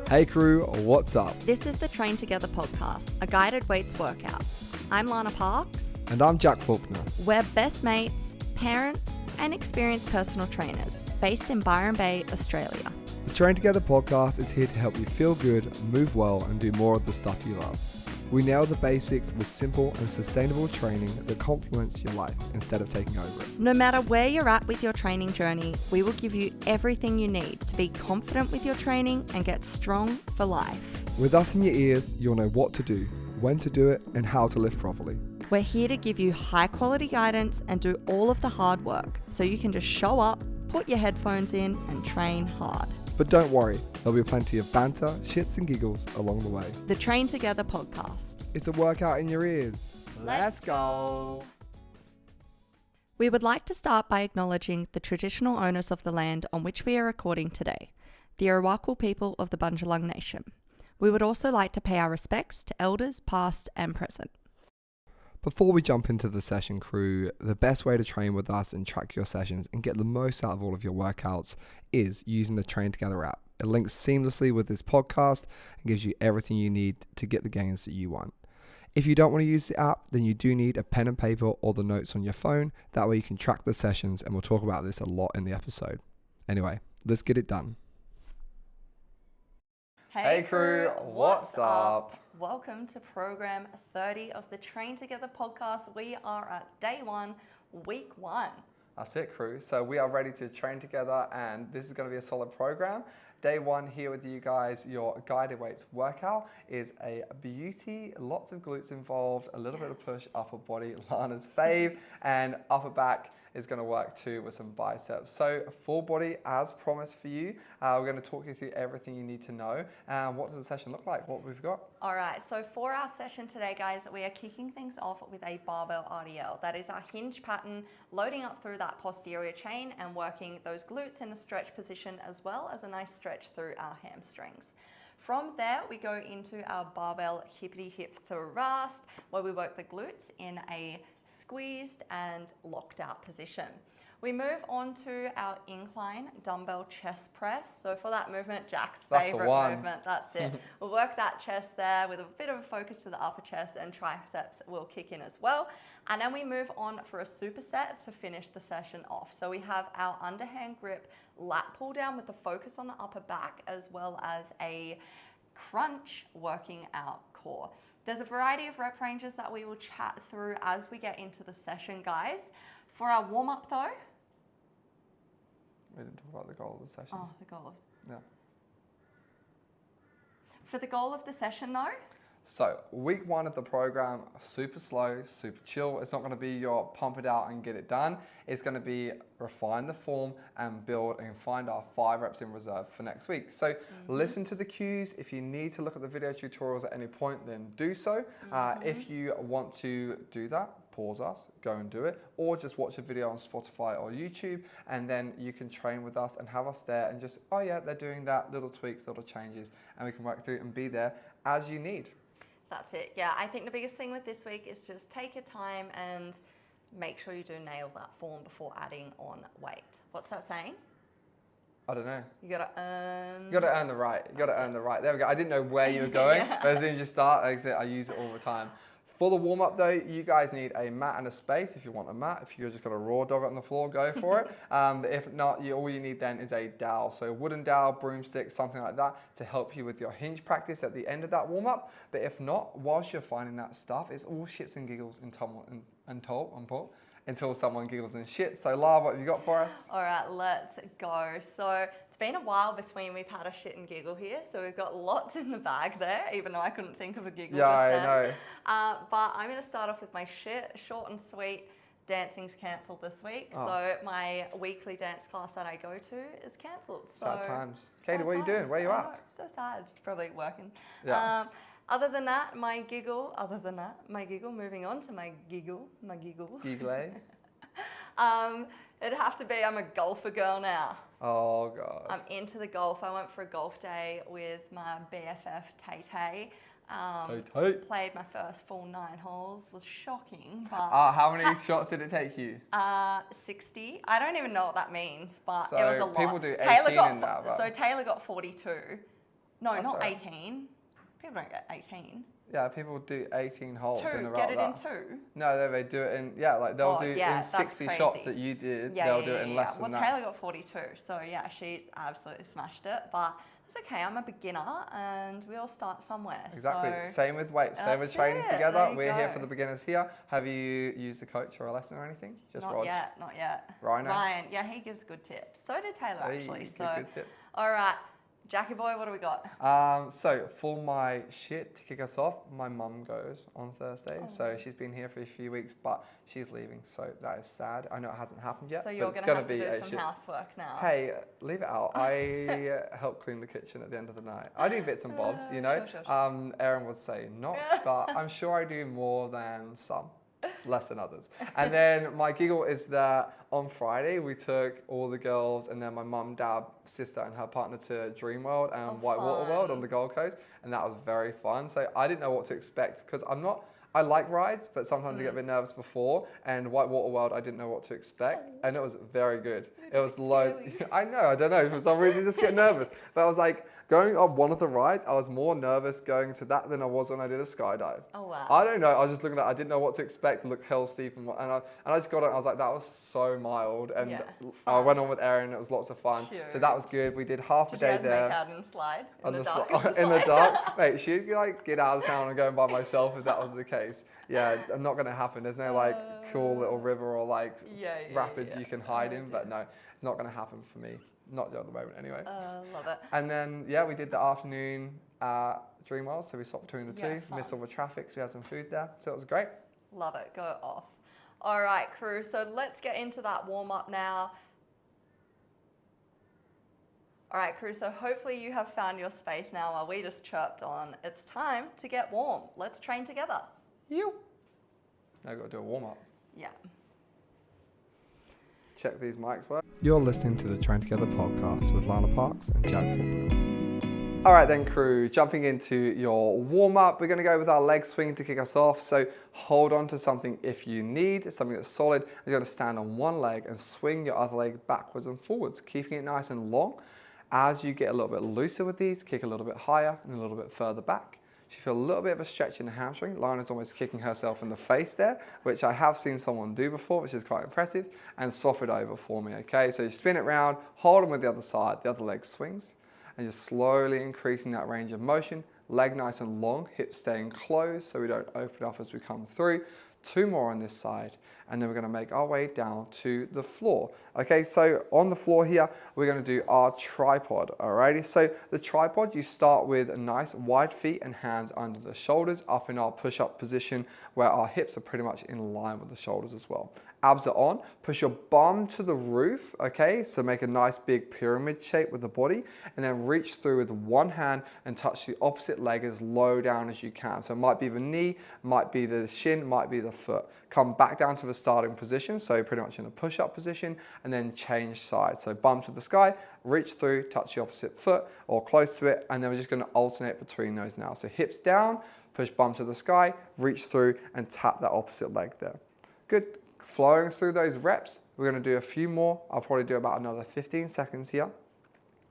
Hey crew, what's up? This is the Train Together podcast, a guided weights workout. I'm Lana Parks. And I'm Jack Faulkner. We're best mates, parents, and experienced personal trainers based in Byron Bay, Australia. The Train Together podcast is here to help you feel good, move well, and do more of the stuff you love. We nail the basics with simple and sustainable training that complements your life instead of taking over it. No matter where you're at with your training journey, we will give you everything you need to be confident with your training and get strong for life. With us in your ears, you'll know what to do, when to do it, and how to lift properly. We're here to give you high quality guidance and do all of the hard work so you can just show up, put your headphones in, and train hard. But don't worry, there'll be plenty of banter, shits and giggles along the way. The Train Together podcast. It's a workout in your ears. Let's go. We would like to start by acknowledging the traditional owners of the land on which we are recording today, the Arakwal people of the Bundjalung Nation. We would also like to pay our respects to elders past and present. Before we jump into the session, crew, the best way to train with us and track your sessions and get the most out of all of your workouts is using the Train Together app. It links seamlessly with this podcast and gives you everything you need to get the gains that you want. If you don't want to use the app, then you do need a pen and paper or the notes on your phone. That way you can track the sessions, and we'll talk about this a lot in the episode. Anyway, let's get it done. Hey crew, what's up? Welcome to program 30 of the Train Together podcast. We are at day 1, week 1. That's it, crew. So we are ready to train together, and this is going to be a solid program. Day 1 here with you guys. Your guided weights workout is a beauty, lots of glutes involved, a little bit of push, upper body, Lana's fave, and upper back is going to work too with some biceps. So full body as promised for you. We're going to talk you through everything you need to know. What does the session look like? What we've got? All right, so for our session today, guys, we are kicking things off with a Barbell RDL. That is our hinge pattern, loading up through that posterior chain and working those glutes in a stretch position, as well as a nice stretch through our hamstrings. From there, we go into our Barbell Hip Thrust, where we work the glutes in a squeezed and locked out position. We move on to our incline dumbbell chest press. So for that movement, Jack's favorite movement, that's it. We'll work that chest there with a bit of a focus to the upper chest, and triceps will kick in as well. And then we move on for a superset to finish the session off. So we have our underhand grip lat pull down with the focus on the upper back, as well as a crunch working our core. There's a variety of rep ranges that we will chat through as we get into the session, guys. For our warm-up though. We didn't talk about the goal of the session. Oh, the goal of... Yeah. For the goal of the session though? So week 1 of the program, super slow, super chill. It's not going to be your pump it out and get it done. It's going to be refine the form and build and find our 5 reps in reserve for next week. So listen to the cues. If you need to look at the video tutorials at any point, then do so. If you want to do that, pause us, go and do it, or just watch a video on Spotify or YouTube, and then you can train with us and have us there and just, oh yeah, they're doing that, little tweaks, little changes, and we can work through it and be there as you need. That's it. Yeah, I think the biggest thing with this week is just take your time and make sure you do nail that form before adding on weight. What's that saying? I don't know. You gotta earn. You gotta earn the right. You gotta earn the right. There we go. I didn't know where you were going, but as soon as you start, like I said, I use it all the time. For the warm-up though, you guys need a mat and a space if you want a mat. If you're just gonna raw dog it on the floor, go for it. But if not, all you need then is a dowel. So a wooden dowel, broomstick, something like that to help you with your hinge practice at the end of that warm-up. But if not, whilst you're finding that stuff, it's all shits and giggles until someone giggles and shit. So Lara, what have you got for us? All right, let's go. So it's been a while between we've had a shit and giggle here, so we've got lots in the bag there, even though I couldn't think of a giggle just then. Yeah, I know. But I'm going to start off with my shit, short and sweet. Dancing's cancelled this week, so my weekly dance class that I go to is cancelled. Sad times. Katie, what are you doing? Where are you at? So sad. Probably working. Yeah. Other than that, my giggle, moving on to my giggle. Giggle. It'd have to be, I'm a golfer girl now. Oh, God. I'm into the golf. I went for a golf day with my BFF, Tay-Tay. Played my first full 9 holes. Was shocking. But how many shots did it take you? 60. I don't even know what that means, but So it was a lot. people do 18 in that. So Taylor got 42. No, That's not all right. 18. People don't get 18. Yeah, people do 18 holes in a Two, row. get it in that. two. No, they do it in, like they'll Oh, do yeah, in that's 60 crazy. shots that you did, Yeah, they'll yeah, do it in less than Well, that. Taylor got 42, so yeah, she absolutely smashed it. But it's okay, I'm a beginner and we all start somewhere. Exactly. So Same with weights, same with that's training it. together. There you We're here go. for the beginners here. Have you used a coach or a lesson or anything? Just Not Rog? yet. Rhino? Ryan, yeah, he gives good tips. So did Taylor, Hey, actually. good, So, good tips. all right, Jackie boy, what do we got? So for my shit to kick us off, my mum goes on Thursday. So she's been here for a few weeks, but she's leaving. So that is sad. I know it hasn't happened yet. So but you're it's going to gonna have to be do a some shit. housework now. Hey, leave it out. I help clean the kitchen at the end of the night. I do bits and bobs, you know. Sure. Erin would say not, but I'm sure I do more than some, less than others. And then my giggle is that on Friday we took all the girls and then my mum, dad, sister, and her partner to Dreamworld and Whitewater World on the Gold Coast, and that was very fun. So I didn't know what to expect because I like rides, but sometimes I get a bit nervous before. And Whitewater World, I didn't know what to expect, and it was very good. It was low. I know, I don't know. For some reason, you just get nervous. But I was like, going up one of the rides, I was more nervous going to that than I was when I did a skydive. Oh, wow. I don't know. I was just looking at it. I didn't know what to expect. It looked hell steep. And I just got it. I was like, that was so mild. And Yeah, I fun. went on with Erin. It was lots of fun. Cute. So that was good. We did half a Did you day guys there. make out in the slide? On In the the dark? sli- of the in the slide? dark, mate, she'd like get out of town and go by myself if that was the case. Yeah, not gonna happen. There's no like cool little river or like rapids you can hide in, but no, it's not gonna happen for me. Not at the moment, anyway. Love it. And then yeah, we did the afternoon Dreamworld, so we swapped between the two. Fun. Missed all the traffic, so we had some food there, so it was great. Love it. Go off. All right, crew. So let's get into that warm up now. All right, crew. So hopefully you have found your space now while we just chirped on. It's time to get warm. Let's train together. You. Now we've got to do a warm up. Yeah. Check these mics work. You're listening to the Train Together podcast with Lana Parks and Jack Faulkner. All right then, crew, jumping into your warm-up, we're going to go with our leg swing to kick us off. So hold on to something if you need, something that's solid. You're going to stand on one leg and swing your other leg backwards and forwards, keeping it nice and long. As you get a little bit looser with these, kick a little bit higher and a little bit further back. So you feel a little bit of a stretch in the hamstring. Lana's almost kicking herself in the face there, which I have seen someone do before, which is quite impressive. And swap it over for me, okay? So you spin it round, hold them with the other side, the other leg swings. And just slowly increasing that range of motion. Leg nice and long, hips staying closed so we don't open up as we come through. 2 more on this side. And then we're gonna make our way down to the floor. Okay, so on the floor here, we're gonna do our tripod, alrighty? So the tripod, you start with a nice wide feet and hands under the shoulders, up in our push-up position where our hips are pretty much in line with the shoulders as well. Abs are on, push your bum to the roof, okay? So make a nice big pyramid shape with the body, and then reach through with one hand and touch the opposite leg as low down as you can. So it might be the knee, might be the shin, might be the foot. Come back down to the starting position, so pretty much in a push-up position, and then change sides. So bum to the sky, reach through, touch the opposite foot or close to it, and then we're just gonna alternate between those now. So hips down, push bum to the sky, reach through, and tap that opposite leg there. Good. Flowing through those reps, we're gonna do a few more. I'll probably do about another 15 seconds here.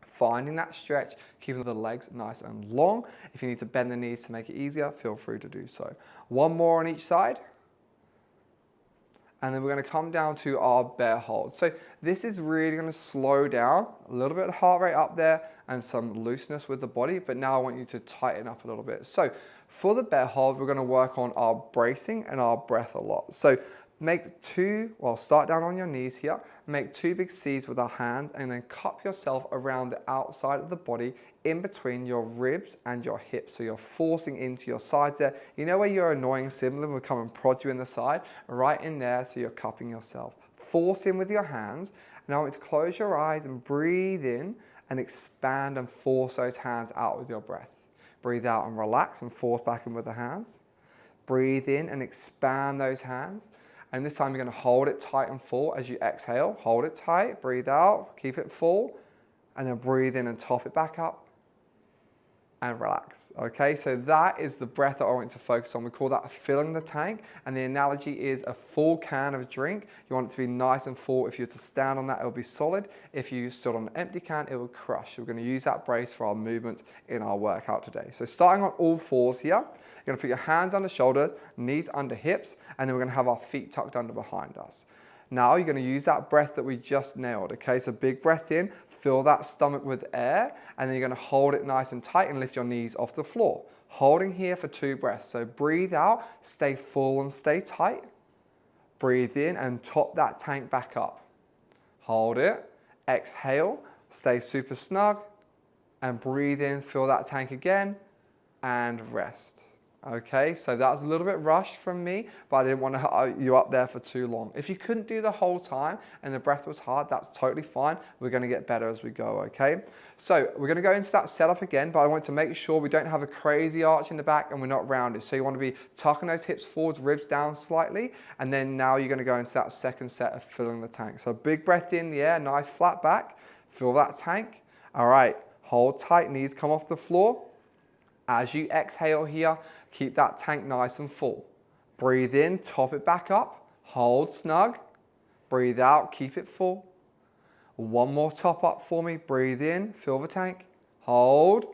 Finding that stretch, keeping the legs nice and long. If you need to bend the knees to make it easier, feel free to do so. 1 more on each side. And then we're gonna come down to our bear hold. So this is really gonna slow down, a little bit of heart rate up there and some looseness with the body, but now I want you to tighten up a little bit. So for the bear hold, we're gonna work on our bracing and our breath a lot. So start down on your knees here, make 2 big C's with our hands and then cup yourself around the outside of the body in between your ribs and your hips. So you're forcing into your sides there. You know where your annoying sibling will come and prod you in the side? Right in there, so you're cupping yourself. Force in with your hands. And I want you to close your eyes and breathe in and expand and force those hands out with your breath. Breathe out and relax and force back in with the hands. Breathe in and expand those hands. And this time you're going to hold it tight and full as you exhale. Hold it tight, breathe out, keep it full, and then breathe in and top it back up. and relax. Okay, so that is the breath that I want you to focus on. We call that filling the tank, and the analogy is a full can of drink. You want it to be nice and full. If you were to stand on that, it will be solid. If you stood on an empty can, it will crush. So we're going to use that brace for our movements in our workout today. So starting on all fours here, you're going to put your hands under shoulder, knees under hips, and then we're going to have our feet tucked under behind us. Now you're going to use that breath that we just nailed, okay? So big breath in, fill that stomach with air, and then you're going to hold it nice and tight and lift your knees off the floor. Holding here for 2 breaths. So breathe out, stay full and stay tight. Breathe in and top that tank back up. Hold it, exhale, stay super snug, and breathe in, fill that tank again, and rest. Okay, so that was a little bit rushed from me, but I didn't want to hold you up there for too long. If you couldn't do the whole time and the breath was hard, that's totally fine. We're going to get better as we go, okay? So we're going to go into that setup again, but I want to make sure we don't have a crazy arch in the back and we're not rounded. So you want to be tucking those hips forwards, ribs down slightly, and then now you're going to go into that second set of filling the tank. So big breath in the air, nice flat back, fill that tank. All right, hold tight, knees come off the floor. As you exhale here, keep that tank nice and full. Breathe in, top it back up, hold snug. Breathe out, keep it full. One more top up for me. Breathe in, fill the tank, hold,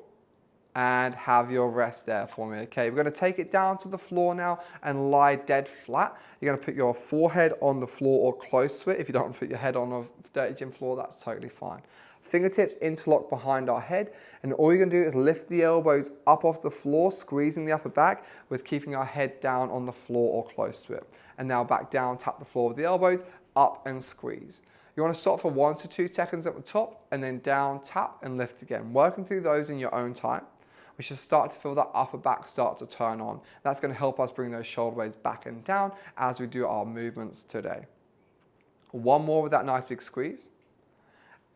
and have your rest there for me. Okay, we're going to take it down to the floor now and lie dead flat. You're going to put your forehead on the floor or close to it. If you don't want to put your head on a dirty gym floor, that's totally fine. Fingertips interlock behind our head, and all you're going to do is lift the elbows up off the floor, squeezing the upper back with keeping our head down on the floor or close to it. And now back down, tap the floor with the elbows, up and squeeze. You want to stop for 1 to 2 seconds at the top, and then down, tap, and lift again. Working through those in your own time. We should start to feel that upper back start to turn on. That's going to help us bring those shoulder blades back and down as we do our movements today. One more with that nice big squeeze.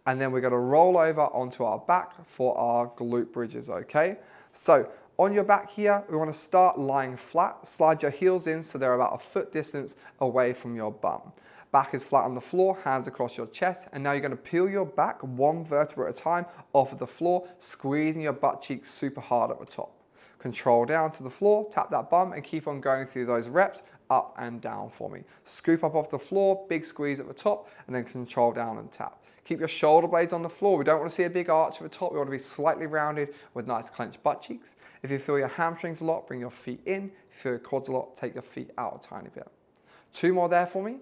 And then we're going to roll over onto our back for our glute bridges, okay? So on your back here, we want to start lying flat. Slide your heels in so they're about a foot distance away from your bum. Back is flat on the floor, hands across your chest, and now you're going to peel your back 1 vertebra at a time off of the floor, squeezing your butt cheeks super hard at the top. Control down to the floor, tap that bum, and keep on going through those reps up and down for me. Scoop up off the floor, big squeeze at the top, and then control down and tap. Keep your shoulder blades on the floor. We don't want to see a big arch at the top. We want to be slightly rounded with nice clenched butt cheeks. If you feel your hamstrings a lot, bring your feet in. If you feel your quads a lot, take your feet out a tiny bit. 2 more there for me.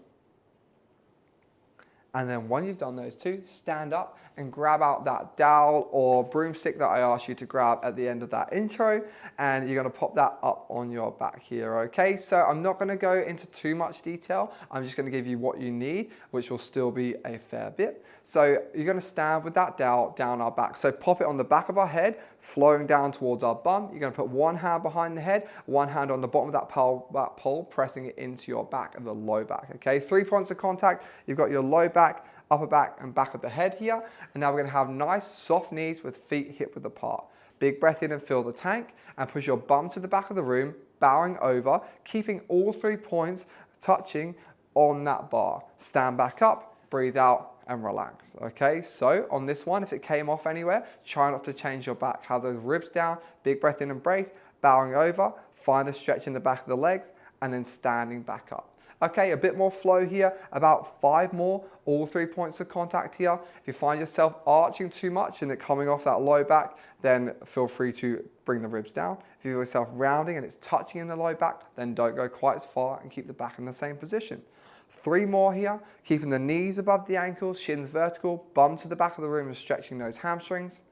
And then when you've done those 2, stand up and grab out that dowel or broomstick that I asked you to grab at the end of that intro, and you're going to pop that up on your back here, okay? So I'm not going to go into too much detail. I'm just going to give you what you need, which will still be a fair bit. So you're going to stand with that dowel down our back. So pop it on the back of our head, flowing down towards our bum. You're going to put 1 hand behind the head, 1 hand on the bottom of that pole, pressing it into your back and the low back, okay? 3 points of contact. You've got your low back, upper back, and back of the head here. And now we're going to have nice soft knees with feet hip width apart. Big breath in and fill the tank, and push your bum to the back of the room, bowing over, keeping all 3 points touching on that bar. Stand back up, breathe out, and relax. Okay, so on this one, if it came off anywhere, try not to change your back. Have those ribs down, big breath in and brace, bowing over, find a stretch in the back of the legs, and then standing back up. Okay, a bit more flow here, about 5 more, all 3 points of contact here. If you find yourself arching too much and it coming off that low back, then feel free to bring the ribs down. If you feel yourself rounding and it's touching in the low back, then don't go quite as far and keep the back in the same position. 3 more here, keeping the knees above the ankles, shins vertical, bum to the back of the room and stretching those hamstrings.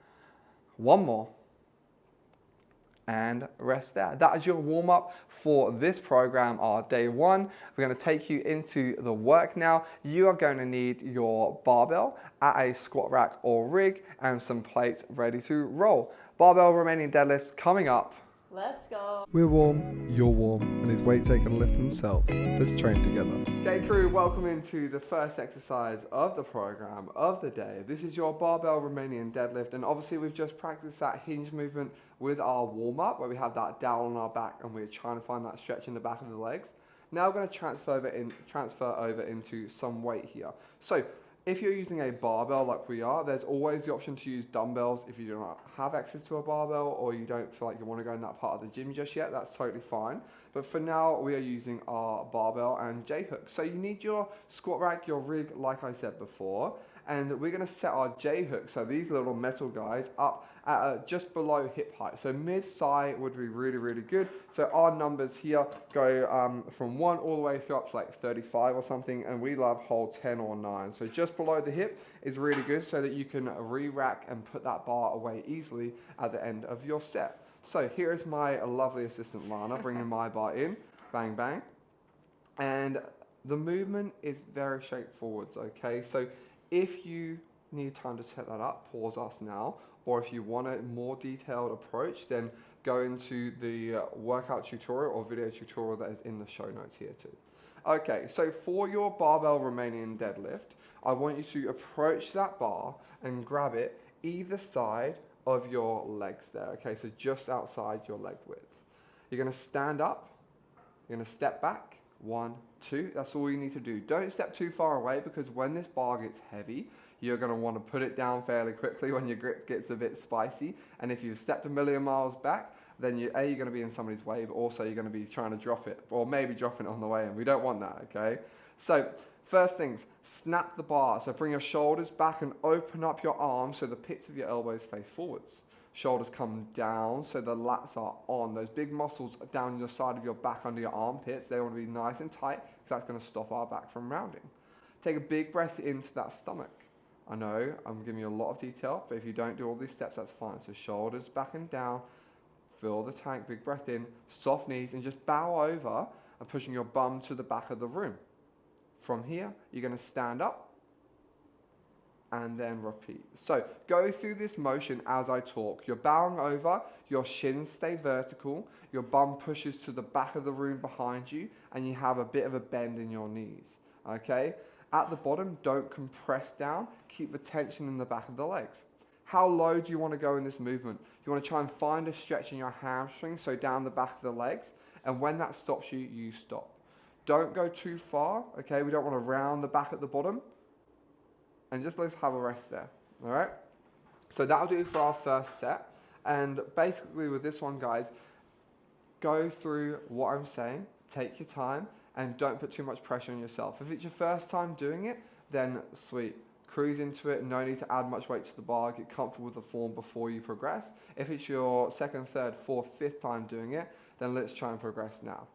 1 more. And rest there. That is your warm-up for this program, our day 1. We're going to take you into the work now. You are going to need your barbell at a squat rack or rig and some plates ready to roll. Barbell Romanian deadlifts coming up. Let's go. We're warm, you're warm, and his weights ain't gonna lift themselves. Let's train together. Okay crew, welcome into the first exercise of the program of the day. This is your barbell Romanian deadlift, and obviously we've just practiced that hinge movement with our warm-up where we have that dowel on our back and we're trying to find that stretch in the back of the legs. Now we're gonna transfer over into some weight here. So If you're using a barbell like we are, there's always the option to use dumbbells if you do not have access to a barbell or you don't feel like you want to go in that part of the gym just yet. That's totally fine. But for now, we are using our barbell and J-hook. So you need your squat rack, your rig, like I said before, and we're going to set our J-hook, so these little metal guys, up at just below hip height. So mid-thigh would be really, really good. So our numbers here go from 1 all the way through up to like 35 or something, and we love hold 10 or 9. So just below the hip is really good so that you can re-rack and put that bar away easily at the end of your set. So here is my lovely assistant Lana bringing my bar in, bang, bang. And the movement is very straightforward, okay? So if you need time to set that up, pause us now. Or if you want a more detailed approach, then go into the workout tutorial or video tutorial that is in the show notes here too. Okay, so for your barbell Romanian deadlift, I want you to approach that bar and grab it either side of your legs there. Okay, so just outside your leg width. You're gonna stand up, you're gonna step back, 1, 2, that's all you need to do. Don't step too far away because when this bar gets heavy, you're going to want to put it down fairly quickly when your grip gets a bit spicy. And if you've stepped a million miles back, then you're going to be in somebody's way, but also you're going to be trying to drop it, or maybe dropping it on the way in. We don't want that, okay? So first things, snap the bar. So bring your shoulders back and open up your arms so the pits of your elbows face forwards. Shoulders come down so the lats are on. Those big muscles down the side of your back under your armpits, they want to be nice and tight because that's going to stop our back from rounding. Take a big breath into that stomach. I know I'm giving you a lot of detail, but if you don't do all these steps, that's fine. So shoulders back and down, fill the tank, big breath in, soft knees, and just bow over and pushing your bum to the back of the room. From here, you're going to stand up and then repeat. So go through this motion as I talk. You're bowing over, your shins stay vertical, your bum pushes to the back of the room behind you, and you have a bit of a bend in your knees, okay? At the bottom, don't compress down, keep the tension in the back of the legs. How low do you want to go in this movement? You want to try and find a stretch in your hamstring, so down the back of the legs, and when that stops you, you stop. Don't go too far, okay? We don't want to round the back at the bottom. And just let's have a rest there, all right? So that'll do for our first set. And basically with this one, guys, go through what I'm saying, take your time, and don't put too much pressure on yourself. If it's your first time doing it, then sweet. Cruise into it, no need to add much weight to the bar, get comfortable with the form before you progress. If it's your second, third, fourth, fifth time doing it, then let's try and progress now.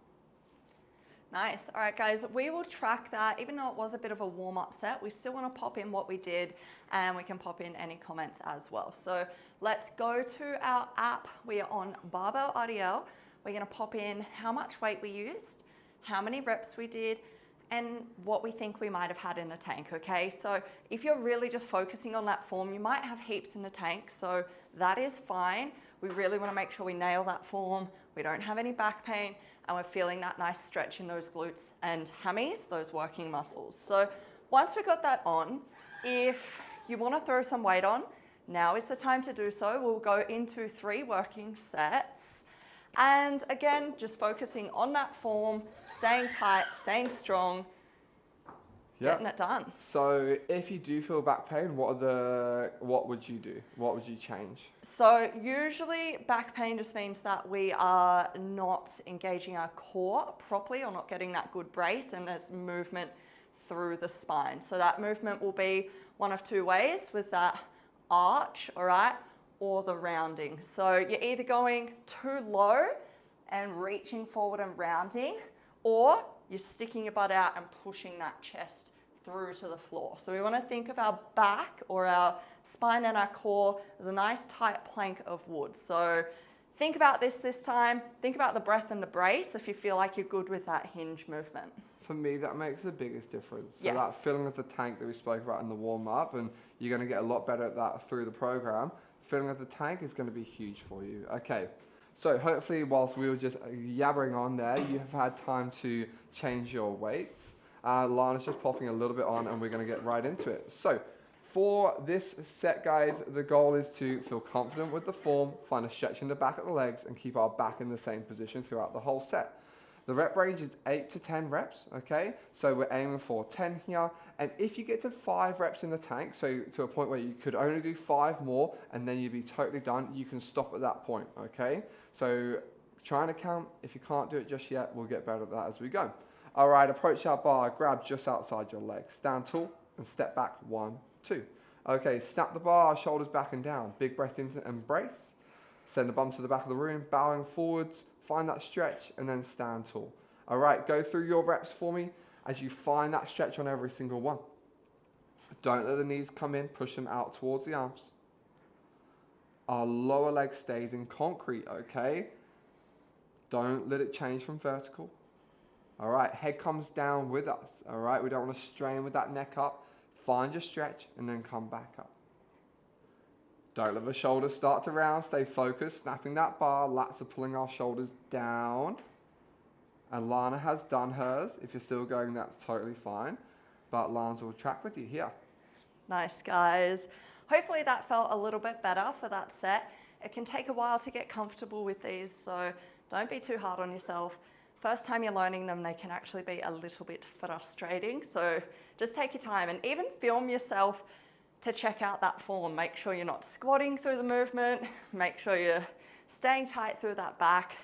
Nice. All right, guys, we will track that. Even though it was a bit of a warm-up set, we still want to pop in what we did, and we can pop in any comments as well. So let's go to our app. We are on Barbell RDL. We're going to pop in how much weight we used, how many reps we did, and what we think we might have had in the tank, okay? So if you're really just focusing on that form, you might have heaps in the tank, so that is fine. We really want to make sure we nail that form, we don't have any back pain, and we're feeling that nice stretch in those glutes and hammies, those working muscles. So once we got that on, if you want to throw some weight on, now is the time to do so. We'll go into 3 working sets. And again, just focusing on that form, staying tight, staying strong, getting it done. So if you do feel back pain, what would you do? What would you change? So usually back pain just means that we are not engaging our core properly or not getting that good brace, and there's movement through the spine. So that movement will be one of 2 ways, with that arch, all right, or the rounding. So you're either going too low and reaching forward and rounding, or you're sticking your butt out and pushing that chest through to the floor. So we want to think of our back or our spine and our core as a nice tight plank of wood. So think about this time. Think about the breath and the brace if you feel like you're good with that hinge movement. For me, that makes the biggest difference. So yes. That filling of the tank that we spoke about in the warm-up, and you're going to get a lot better at that through the program. Filling of the tank is going to be huge for you. Okay, so hopefully whilst we were just yabbering on there, you have had time to change your weights. Lana's just popping a little bit on, and we're going to get right into it. So for this set, guys, the goal is to feel confident with the form, find a stretch in the back of the legs, and keep our back in the same position throughout the whole set. The rep range is 8 to 10 reps, okay? So we're aiming for 10 here. And if you get to 5 reps in the tank, so to a point where you could only do 5 more and then you'd be totally done, you can stop at that point, okay? So trying to count. If you can't do it just yet, we'll get better at that as we go. All right, approach that bar, grab just outside your leg. Stand tall and step back, 1, 2. Okay, snap the bar, shoulders back and down. Big breath into embrace. Send the bum to the back of the room, bowing forwards, find that stretch, and then stand tall. All right, go through your reps for me as you find that stretch on every single one. Don't let the knees come in, push them out towards the arms. Our lower leg stays in concrete, okay? Don't let it change from vertical. All right, head comes down with us, all right? We don't want to strain with that neck up. Find your stretch and then come back up. Don't let the shoulders start to round. Stay focused, snapping that bar. Lats are pulling our shoulders down. And Lana has done hers. If you're still going, that's totally fine. But Lana's will track with you here. Nice, guys. Hopefully that felt a little bit better for that set. It can take a while to get comfortable with these, so don't be too hard on yourself. First time you're learning them, they can actually be a little bit frustrating. So just take your time and even film yourself to check out that form. Make sure you're not squatting through the movement. Make sure you're staying tight through that back.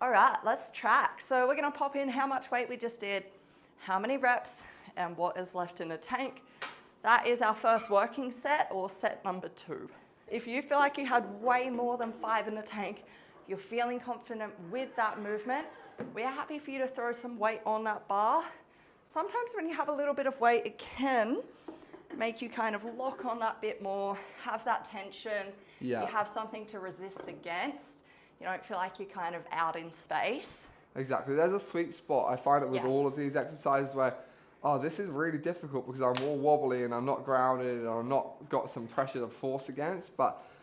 All right, let's track. So we're gonna pop in how much weight we just did, how many reps, and what is left in the tank. That is our first working set, or set number 2. If you feel like you had way more than 5 in the tank, you're feeling confident with that movement, we are happy for you to throw some weight on that bar. Sometimes when you have a little bit of weight, it can make you kind of lock on that bit more, have that tension. Yeah. You have something to resist against. You don't feel like you're kind of out in space. Exactly. There's a sweet spot. I find it with Yes. all of these exercises where, oh, this is really difficult because I'm all wobbly and I'm not grounded and I'm not got some pressure to force against,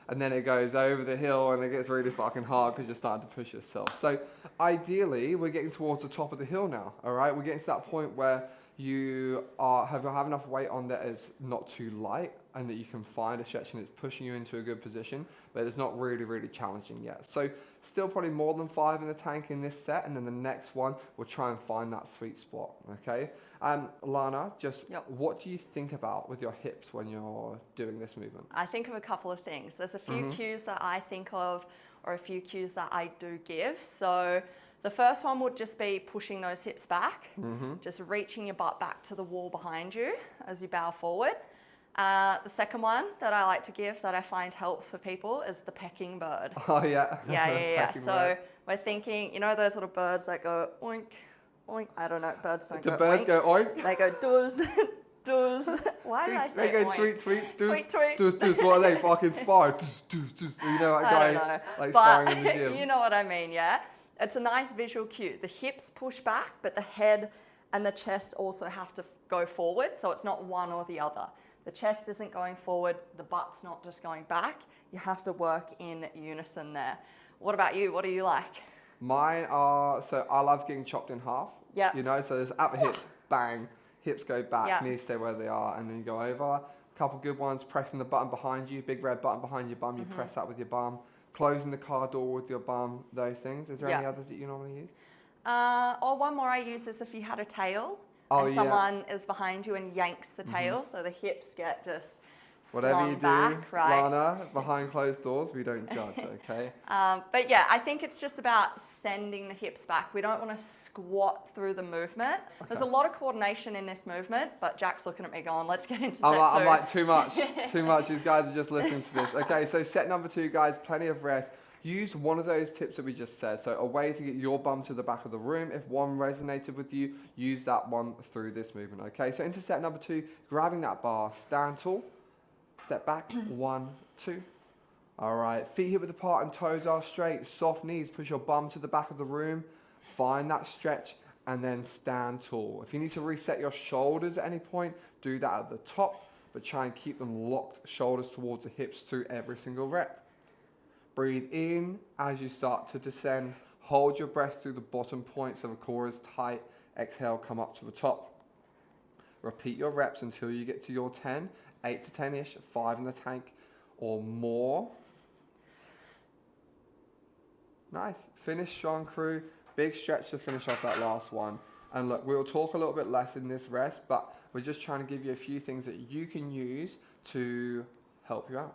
and then it goes over the hill and it gets really fucking hard because you're starting to push yourself. So ideally, we're getting towards the top of the hill now, all right? We're getting to that point where you have enough weight on that is not too light and that you can find a stretch and it's pushing you into a good position, but it's not really, really challenging yet. So still probably more than 5 in the tank in this set, and then the next one, we'll try and find that sweet spot, okay? Lana, what do you think about with your hips when you're doing this movement? I think of a couple of things. There's a few cues that I think of, or a few cues that I do give. So the first one would just be pushing those hips back, just reaching your butt back to the wall behind you as you bow forward. The second one that I like to give that I find helps for people is the pecking bird. Oh, yeah. Yeah. So we're thinking, you know those little birds that go oink, oink? I don't know, birds don't go oink. Do birds go oink? They go doos, doos. Why did I say They go oink? tweet, tweet, doos, Tweet, tweet. doos, doos. What are they, fucking sparring? Doos, doos, doos. You know that I guy, don't know. like But sparring in the gym. you know what I mean, yeah? It's a nice visual cue. The hips push back, but the head and the chest also have to go forward, so it's not one or the other. The chest isn't going forward, the butt's not just going back. You have to work in unison there. What about you? What do you like? Mine are, so I love getting chopped in half. Yeah. You know, so there's at the hips, bang, hips go back, Yeah. knees stay where they are, and then you go over. A couple good ones, pressing the button behind you, big red button behind your bum, you press that with your bum. Closing the car door with your bum, those things. Is there any others that you normally use? Or one more I use is if you had a tail and someone is behind you and yanks the tail, so the hips get just Whatever you do, back, right? Lana, behind closed doors, we don't judge, okay? But yeah, I think it's just about sending the hips back. We don't want to squat through the movement. Okay. There's a lot of coordination in this movement, but Jack's looking at me going, let's get into set 2. I'm like, too much. These guys are just listening to this. Okay, so set number 2, guys, plenty of rest. Use one of those tips that we just said. So a way to get your bum to the back of the room. If one resonated with you, use that one through this movement, okay? So into set number 2, grabbing that bar, stand tall, step back, 1, 2. All right, feet hip width apart and toes are straight, soft knees, push your bum to the back of the room, find that stretch, and then stand tall. If you need to reset your shoulders at any point, do that at the top, but try and keep them locked, shoulders towards the hips through every single rep. Breathe in as you start to descend. Hold your breath through the bottom point so the core is tight. Exhale, come up to the top. Repeat your reps until you get to your 10, 8 to 10-ish, 5 in the tank or more. Nice. Finish strong, crew. Big stretch to finish off that last one. And look, we'll talk a little bit less in this rest, but we're just trying to give you a few things that you can use to help you out.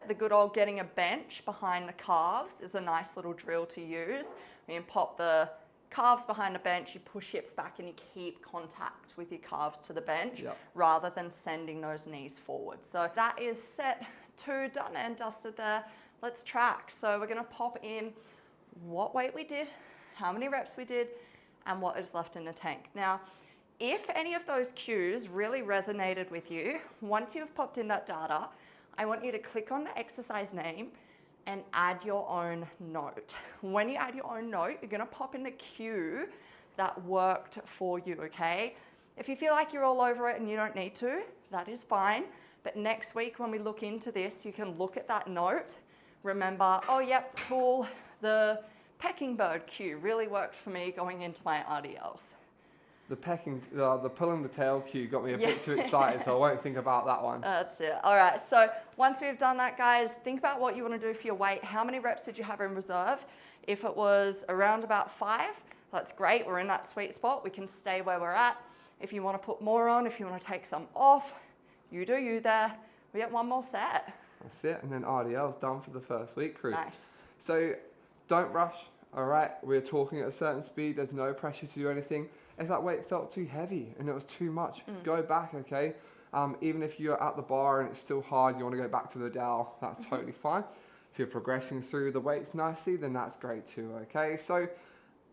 The good old getting a bench behind the calves is a nice little drill to use. You can pop the calves behind the bench, you push hips back and you keep contact with your calves to the bench rather than sending those knees forward. So that is set 2 done and dusted there. Let's track. So we're going to pop in what weight we did, how many reps we did, and what is left in the tank. Now, if any of those cues really resonated with you, once you've popped in that data, I want you to click on the exercise name and add your own note. When you add your own note, you're gonna pop in the cue that worked for you, okay? If you feel like you're all over it and you don't need to, that is fine. But next week when we look into this, you can look at that note, remember, oh yep, cool, the pecking bird cue really worked for me going into my RDLs. The pulling the tail cue got me a bit too excited, so I won't think about that one. That's it. All right, so once we've done that, guys, think about what you want to do for your weight. How many reps did you have in reserve? If it was around about 5, that's great. We're in that sweet spot. We can stay where we're at. If you want to put more on, if you want to take some off, you do you there. We get one more set. That's it, and then RDL's done for the first week, crew. Nice. So don't rush, all right? We're talking at a certain speed. There's no pressure to do anything. If that weight felt too heavy and it was too much, go back, okay? Even if you're at the bar and it's still hard, you want to go back to the dowel, that's totally fine. If you're progressing through the weights nicely, then that's great too, okay? So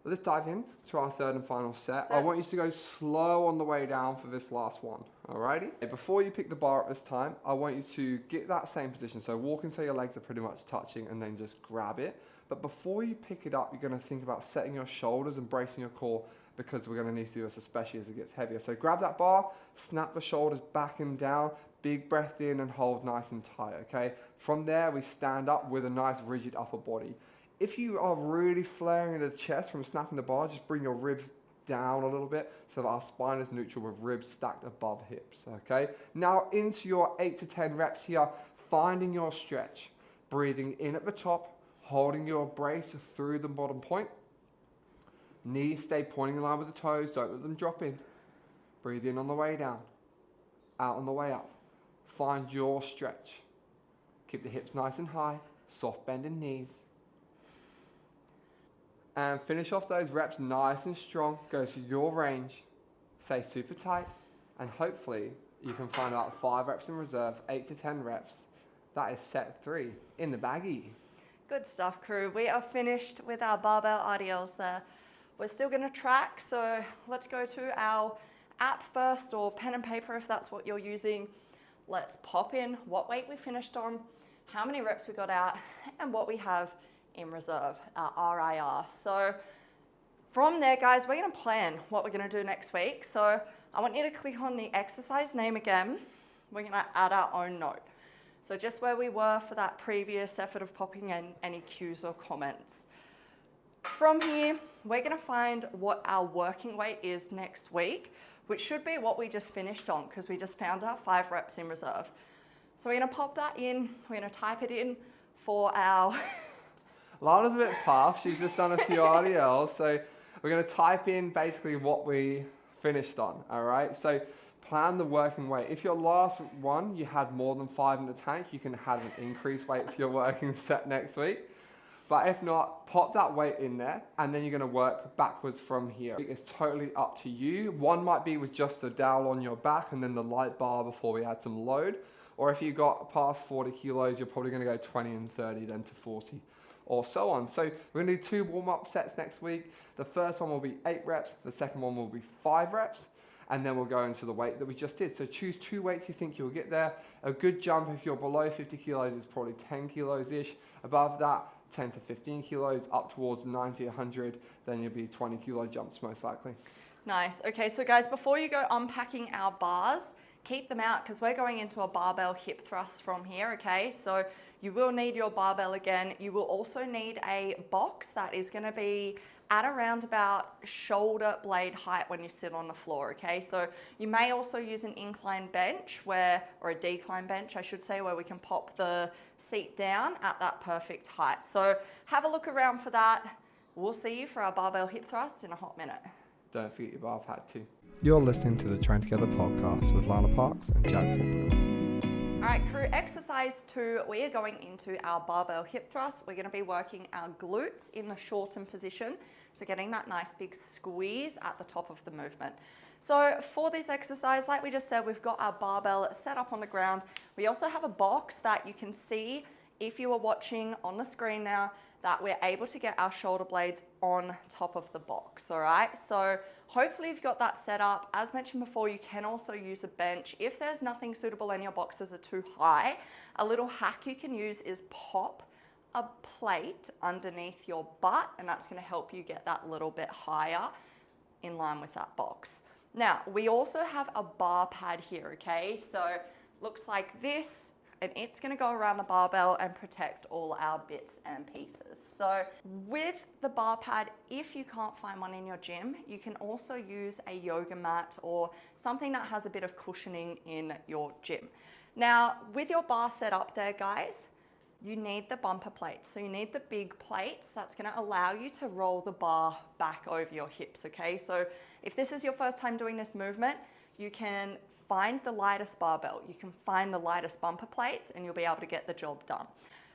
let's dive in to our third and final set. I want you to go slow on the way down for this last one, alrighty? Before you pick the bar up this time, I want you to get that same position. So walk until your legs are pretty much touching and then just grab it. But before you pick it up, you're going to think about setting your shoulders and bracing your core, because we're going to need to do this especially as it gets heavier. So grab that bar, snap the shoulders back and down, big breath in and hold nice and tight, okay? From there, we stand up with a nice rigid upper body. If you are really flaring the chest from snapping the bar, just bring your ribs down a little bit so that our spine is neutral with ribs stacked above hips, okay? Now into your 8 to 10 reps here, finding your stretch. Breathing in at the top, holding your brace through the bottom point. Knees stay pointing in line with the toes, don't let them drop in. Breathe in on the way down, out on the way up. Find your stretch. Keep the hips nice and high, soft bend in knees. And finish off those reps nice and strong. Go to your range, stay super tight, and hopefully you can find out 5 reps in reserve, 8 to 10 reps. That is set 3 in the baggie. Good stuff, crew. We are finished with our barbell RDLs there. We're still going to track, so let's go to our app first, or pen and paper if that's what you're using. Let's pop in what weight we finished on, how many reps we got out, and what we have in reserve, our RIR. So from there, guys, we're going to plan what we're going to do next week. So I want you to click on the exercise name again. We're going to add our own note. So just where we were for that previous effort of popping in any cues or comments. From here, we're going to find what our working weight is next week, which should be what we just finished on, because we just found our 5 reps in reserve. So we're going to pop that in. We're going to type it in for our... Lana's a bit puffed. She's just done a few RDLs. So we're going to type in basically what we finished on, all right? So plan the working weight. If your last one, you had more than 5 in the tank, you can have an increased weight for your working set next week. But if not, pop that weight in there, and then you're going to work backwards from here. It's totally up to you. One might be with just the dowel on your back and then the light bar before we add some load. Or if you got past 40 kilos, you're probably going to go 20 and 30, then to 40, or so on. So we're going to do 2 warm-up sets next week. The first one will be 8 reps. The second one will be 5 reps. And then we'll go into the weight that we just did. So choose 2 weights you think you'll get there. A good jump if you're below 50 kilos is probably 10 kilos-ish. Above that, 10 to 15 kilos, up towards 90, 100, then you'll be 20 kilo jumps most likely. Nice. Okay, so guys, before you go unpacking our bars, keep them out because we're going into a barbell hip thrust from here, okay? So you will need your barbell again. You will also need a box that is going to be at around about shoulder blade height when you sit on the floor, okay? So you may also use an incline bench or a decline bench, I should say, where we can pop the seat down at that perfect height. So have a look around for that. We'll see you for our barbell hip thrusts in a hot minute. Don't forget your bar pad too. You're listening to the Train Together podcast with Lana Parks and Jack Faulkner. All right, crew, exercise 2, we are going into our barbell hip thrust. We're going to be working our glutes in the shortened position, so getting that nice big squeeze at the top of the movement. So for this exercise, like we just said, we've got our barbell set up on the ground. We also have a box that you can see if you are watching on the screen now, that we're able to get our shoulder blades on top of the box, all right? So hopefully you've got that set up. As mentioned before, you can also use a bench. If there's nothing suitable and your boxes are too high, a little hack you can use is pop a plate underneath your butt, and that's gonna help you get that little bit higher in line with that box. Now, we also have a bar pad here, okay? So looks like this, and it's gonna go around the barbell and protect all our bits and pieces. So with the bar pad, if you can't find one in your gym, you can also use a yoga mat or something that has a bit of cushioning in your gym. Now, with your bar set up there, guys, you need the bumper plates. So you need the big plates. That's gonna allow you to roll the bar back over your hips, okay? So if this is your first time doing this movement, you can find the lightest barbell, you can find the lightest bumper plates, and you'll be able to get the job done.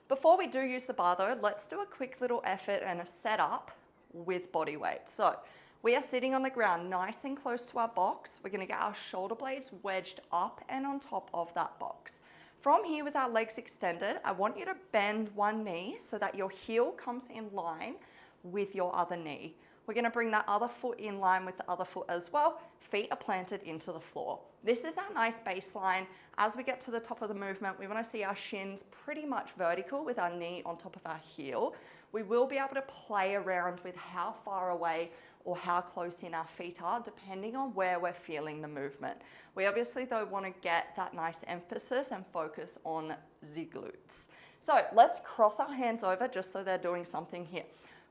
Before we do use the bar though, let's do a quick little effort and a setup with body weight. So we are sitting on the ground nice and close to our box. We're gonna get our shoulder blades wedged up and on top of that box. From here with our legs extended, I want you to bend one knee so that your heel comes in line with your other knee. We're gonna bring that other foot in line with the other foot as well. Feet are planted into the floor. This is our nice baseline. As we get to the top of the movement, we wanna see our shins pretty much vertical with our knee on top of our heel. We will be able to play around with how far away or how close in our feet are, depending on where we're feeling the movement. We obviously though wanna get that nice emphasis and focus on the glutes. So let's cross our hands over just so they're doing something here.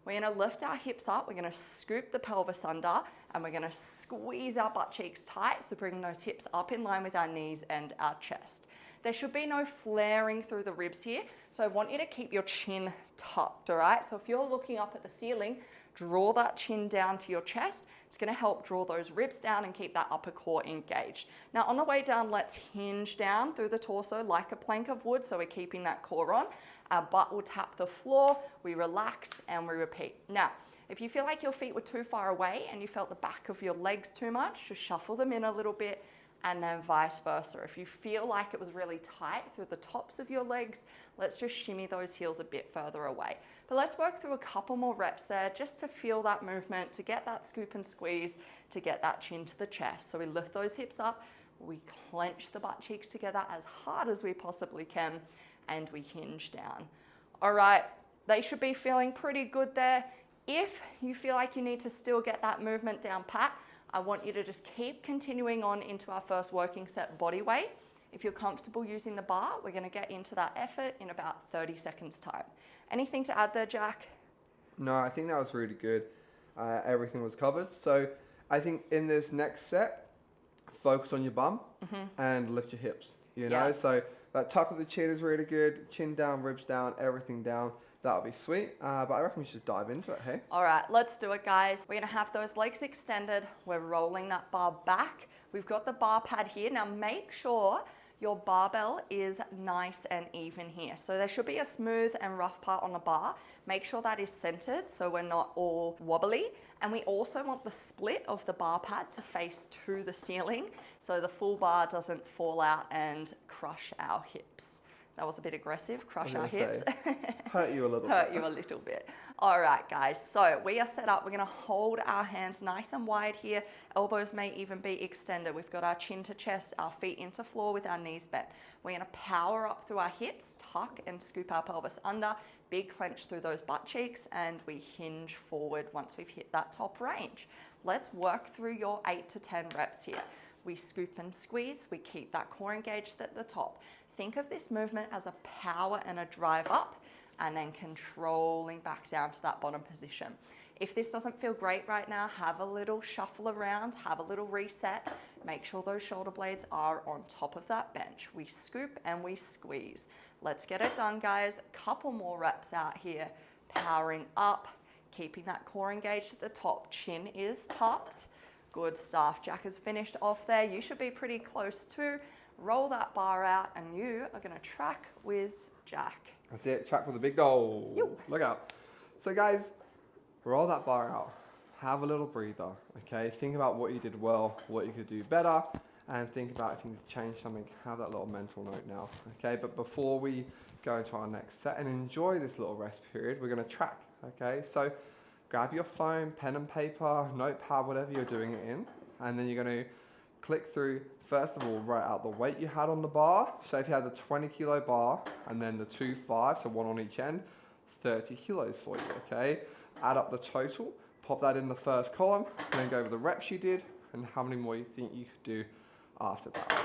We're gonna lift our hips up, we're gonna scoop the pelvis under, and we're gonna squeeze our butt cheeks tight, so bring those hips up in line with our knees and our chest. There should be no flaring through the ribs here, so I want you to keep your chin tucked, all right? So if you're looking up at the ceiling, draw that chin down to your chest. It's gonna help draw those ribs down and keep that upper core engaged. Now on the way down, let's hinge down through the torso like a plank of wood, so we're keeping that core on. Our butt will tap the floor, we relax and we repeat. Now, if you feel like your feet were too far away and you felt the back of your legs too much, just shuffle them in a little bit, and then vice versa. If you feel like it was really tight through the tops of your legs, let's just shimmy those heels a bit further away. But let's work through a couple more reps there just to feel that movement, to get that scoop and squeeze, to get that chin to the chest. So we lift those hips up, we clench the butt cheeks together as hard as we possibly can, and we hinge down. All right, they should be feeling pretty good there. If you feel like you need to still get that movement down pat, I want you to just keep continuing on into our first working set body weight. If you're comfortable using the bar, we're gonna get into that effort in about 30 seconds time. Anything to add there, Jack? No, I think that was really good. Everything was covered. So I think in this next set, focus on your bum and lift your hips, you know? So that tuck of the chin is really good. Chin down, ribs down, everything down. That'll be sweet, but I reckon we should dive into it, hey? All right, let's do it, guys. We're gonna have those legs extended. We're rolling that bar back. We've got the bar pad here. Now make sure your barbell is nice and even here. So there should be a smooth and rough part on the bar. Make sure that is centered so we're not all wobbly. And we also want the split of the bar pad to face to the ceiling so the full bar doesn't fall out and crush our hips. That was a bit aggressive, crush our hips. Hurt you a little bit. Hurt you a little bit. All right, guys, so we are set up. We're gonna hold our hands nice and wide here. Elbows may even be extended. We've got our chin to chest, our feet into floor with our knees bent. We're gonna power up through our hips, tuck and scoop our pelvis under, big clench through those butt cheeks, and we hinge forward once we've hit that top range. Let's work through your 8 to 10 reps here. We scoop and squeeze, we keep that core engaged at the top. Think of this movement as a power and a drive up, and then controlling back down to that bottom position. If this doesn't feel great right now, have a little shuffle around, have a little reset. Make sure those shoulder blades are on top of that bench. We scoop and we squeeze. Let's get it done, guys. A couple more reps out here. Powering up, keeping that core engaged at the top. Chin is tucked. Good stuff. Jack has finished off there. You should be pretty close too. Roll that bar out and you are going to track with Jack. That's it, track with a big goal. Look out. So guys, roll that bar out. Have a little breather, okay? Think about what you did well, what you could do better, and think about if you need to change something. Have that little mental note now, okay? But before we go into our next set and enjoy this little rest period, we're gonna track, okay? So grab your phone, pen and paper, notepad, whatever you're doing it in, and then you're gonna click through, first of all, write out the weight you had on the bar. So if you had the 20 kilo bar and then the 2 5, so one on each end, 30 kilos for you, okay? Add up the total, pop that in the first column, and then go over the reps you did and how many more you think you could do after that.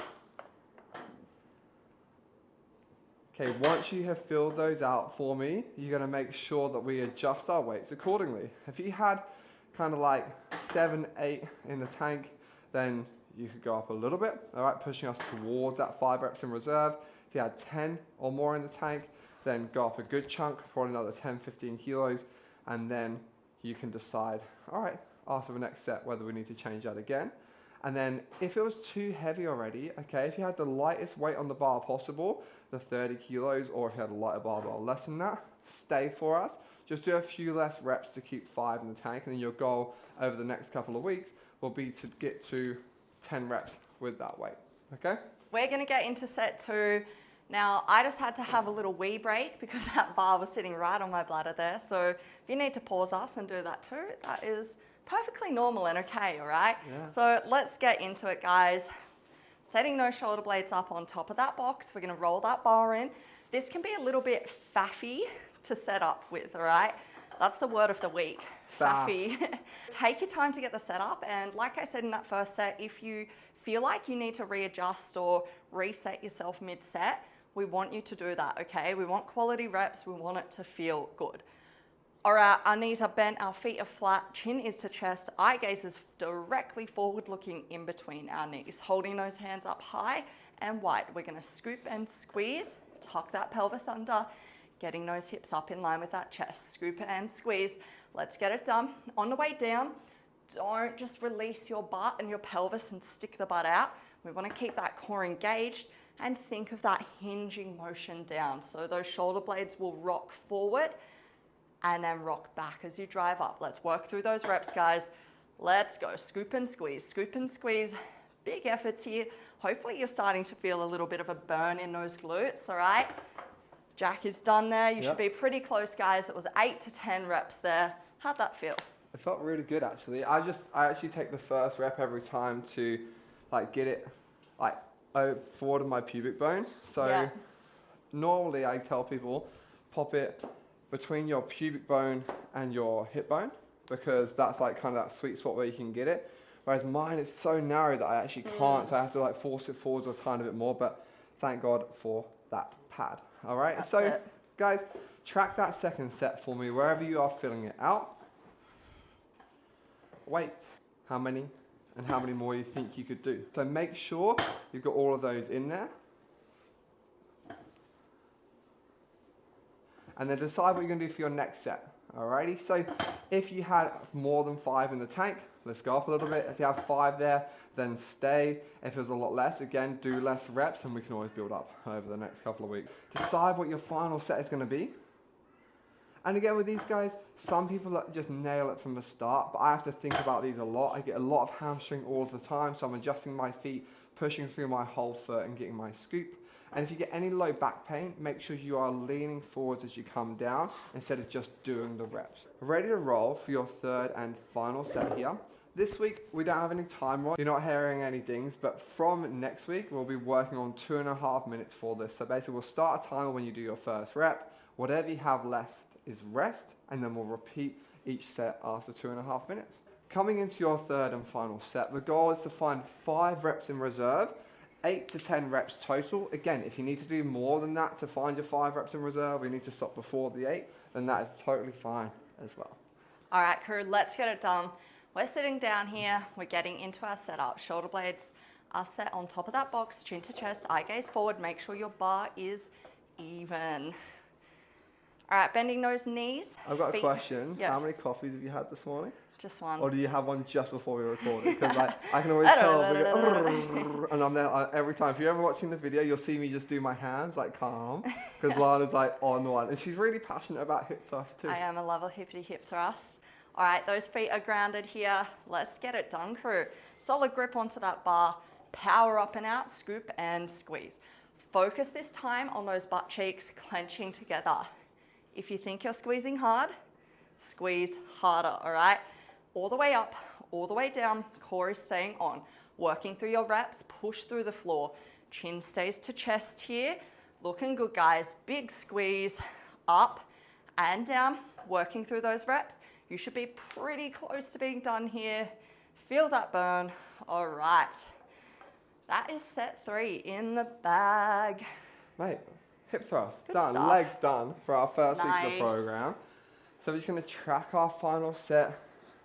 Okay, once you have filled those out for me, you're gonna make sure that we adjust our weights accordingly. If you had kind of like 7, 8 in the tank, then you could go up a little bit, all right, pushing us towards that 5 reps in reserve. If you had 10 or more in the tank, then go up a good chunk, probably another 10, 15 kilos, and then you can decide, all right, after the next set, whether we need to change that again. And then if it was too heavy already, okay, if you had the lightest weight on the bar possible, the 30 kilos, or if you had a lighter barbell less than that, stay for us. Just do a few less reps to keep 5 in the tank, and then your goal over the next couple of weeks will be to get to 10 reps with that weight, okay? We're gonna get into set 2. Now, I just had to have a little wee break because that bar was sitting right on my bladder there. So if you need to pause us and do that too, that is perfectly normal and okay, all right? Yeah. So let's get into it, guys. Setting those shoulder blades up on top of that box. We're gonna roll that bar in. This can be a little bit faffy to set up with, all right? That's the word of the week, faffy. Take your time to get the setup, and like I said in that first set, if you feel like you need to readjust or reset yourself mid-set, we want you to do that, okay? We want quality reps, we want it to feel good. All right, our knees are bent, our feet are flat, chin is to chest, eye gaze is directly forward looking in between our knees, holding those hands up high and wide. We're gonna scoop and squeeze, tuck that pelvis under, getting those hips up in line with that chest. Scoop and squeeze. Let's get it done. On the way down, don't just release your butt and your pelvis and stick the butt out. We want to keep that core engaged and think of that hinging motion down. So those shoulder blades will rock forward and then rock back as you drive up. Let's work through those reps, guys. Let's go. Scoop and squeeze, scoop and squeeze. Big efforts here. Hopefully you're starting to feel a little bit of a burn in those glutes, all right? Jack is done there. You should be pretty close, guys. It was 8 to 10 reps there. How'd that feel? It felt really good, actually. I actually take the first rep every time to like get it like forward of my pubic bone. So normally I tell people pop it between your pubic bone and your hip bone, because that's like kind of that sweet spot where you can get it. Whereas mine is so narrow that I actually can't, so I have to like force it forwards a tiny bit more, but thank God for that pad. All right, That's so it. guys, track that second set for me wherever you are filling it out. Weight, how many and how many more you think you could do. So make sure you've got all of those in there. And then decide what you're gonna do for your next set. Alrighty, so if you had more than 5 in the tank, let's go up a little bit. If you have 5 there, then stay. If there's a lot less, again, do less reps and we can always build up over the next couple of weeks. Decide what your final set is gonna be. And again, with these guys, some people just nail it from the start, but I have to think about these a lot. I get a lot of hamstring all the time, so I'm adjusting my feet, pushing through my whole foot and getting my scoop. And if you get any low back pain, make sure you are leaning forwards as you come down instead of just doing the reps. Ready to roll for your third and final set here. This week, we don't have any time roll. You're not hearing any dings, but from next week, we'll be working on 2.5 minutes for this. So basically, we'll start a timer when you do your first rep. Whatever you have left is rest, and then we'll repeat each set after 2.5 minutes. Coming into your third and final set, the goal is to find 5 reps in reserve, 8 to 10 reps total. Again, if you need to do more than that to find your 5 reps in reserve, you need to stop before the 8, then that is totally fine as well. All right, crew, let's get it done. We're sitting down here, we're getting into our setup. Shoulder blades are set on top of that box, chin to chest, eye gaze forward. Make sure your bar is even. All right, bending those knees. I've got a feet- question. Yes. How many coffees have you had this morning? Just one. Or do you have one just before we recorded? Because like, I can always tell, we go, and I'm there every time. If you're ever watching the video, you'll see me just do my hands like calm, because Lana's like on one, and she's really passionate about hip thrust too. I am a lover of hippity hip thrust. All right, those feet are grounded here. Let's get it done, crew. Solid grip onto that bar. Power up and out, scoop and squeeze. Focus this time on those butt cheeks clenching together. If you think you're squeezing hard, squeeze harder, all right? All the way up, all the way down, core is staying on. Working through your reps, push through the floor. Chin stays to chest here. Looking good, guys. Big squeeze, up and down, working through those reps. You should be pretty close to being done here. Feel that burn. All right. That is set 3 in the bag. Mate, hip thrust, Good done. stuff. Legs done for our first week of Nice. the program. So we're just gonna track our final set,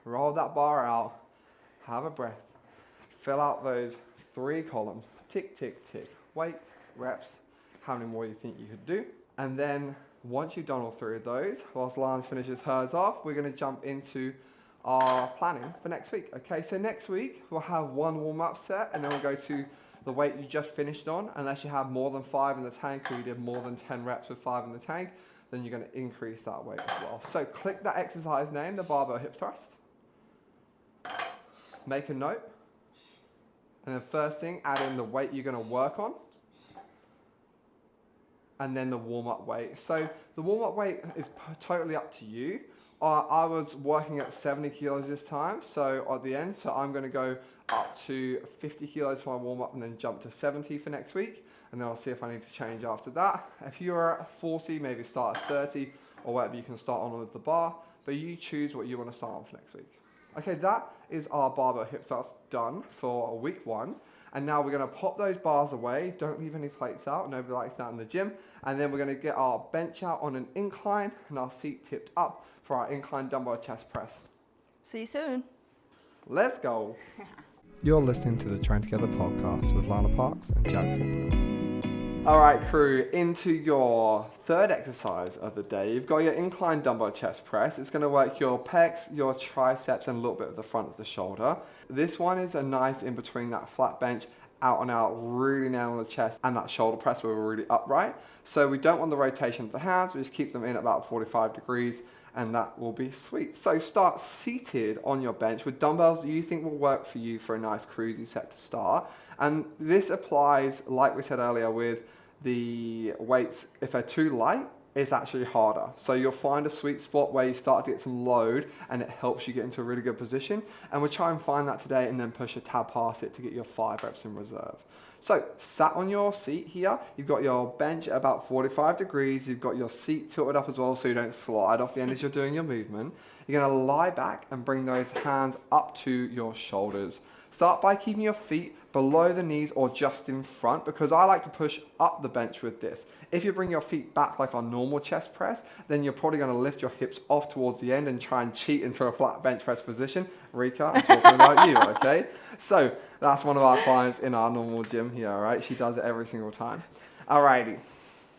roll that bar out, have a breath, fill out those 3 columns, tick, tick, tick, weight, reps, how many more you think you could do. And then once you've done all 3 of those, whilst Lance finishes hers off, we're gonna jump into our planning for next week. Okay, so next week we'll have 1 warm-up set, and then we'll go to the weight you just finished on. Unless you have more than 5 in the tank, or you did more than 10 reps with 5 in the tank, then you're going to increase that weight as well. So click that exercise name, the barbell hip thrust. Make a note. And then first thing, add in the weight you're going to work on. And then the warm-up weight. So the warm-up weight is totally up to you. I was working at 70 kilos this time, so at the end, so I'm going to go up to 50 kilos for my warm-up and then jump to 70 for next week. And then I'll see if I need to change after that. If you're at 40, maybe start at 30 or whatever you can start on with the bar, but you choose what you want to start on for next week. Okay, that is our barbell hip thrust done for week 1. And now we're going to pop those bars away. Don't leave any plates out. Nobody likes that in the gym. And then we're going to get our bench out on an incline and our seat tipped up for our incline dumbbell chest press. See you soon. Let's go. You're listening to the Train Together podcast with Lana Parks and Jack Faulkner. All right, crew, into your 3rd exercise of the day. You've got your incline dumbbell chest press. It's going to work your pecs, your triceps, and a little bit of the front of the shoulder. This one is a nice in between that flat bench, out and out, really nailing the chest, and that shoulder press where we're really upright. So we don't want the rotation of the hands. We just keep them in about 45 degrees, and that will be sweet. So start seated on your bench with dumbbells that you think will work for you for a nice cruisy set to start. And this applies, like we said earlier, with the weights. If they're too light, it's actually harder. So you'll find a sweet spot where you start to get some load and it helps you get into a really good position. And we'll try and find that today and then push a tab past it to get your 5 reps in reserve. So sat on your seat here, you've got your bench at about 45 degrees. You've got your seat tilted up as well so you don't slide off the end as you're doing your movement. You're gonna lie back and bring those hands up to your shoulders. Start by keeping your feet below the knees or just in front, because I like to push up the bench with this. If you bring your feet back like our normal chest press, then you're probably going to lift your hips off towards the end and try and cheat into a flat bench press position. Rika, I'm talking about you, okay? So that's one of our clients in our normal gym here, all right? She does it every single time. Alrighty.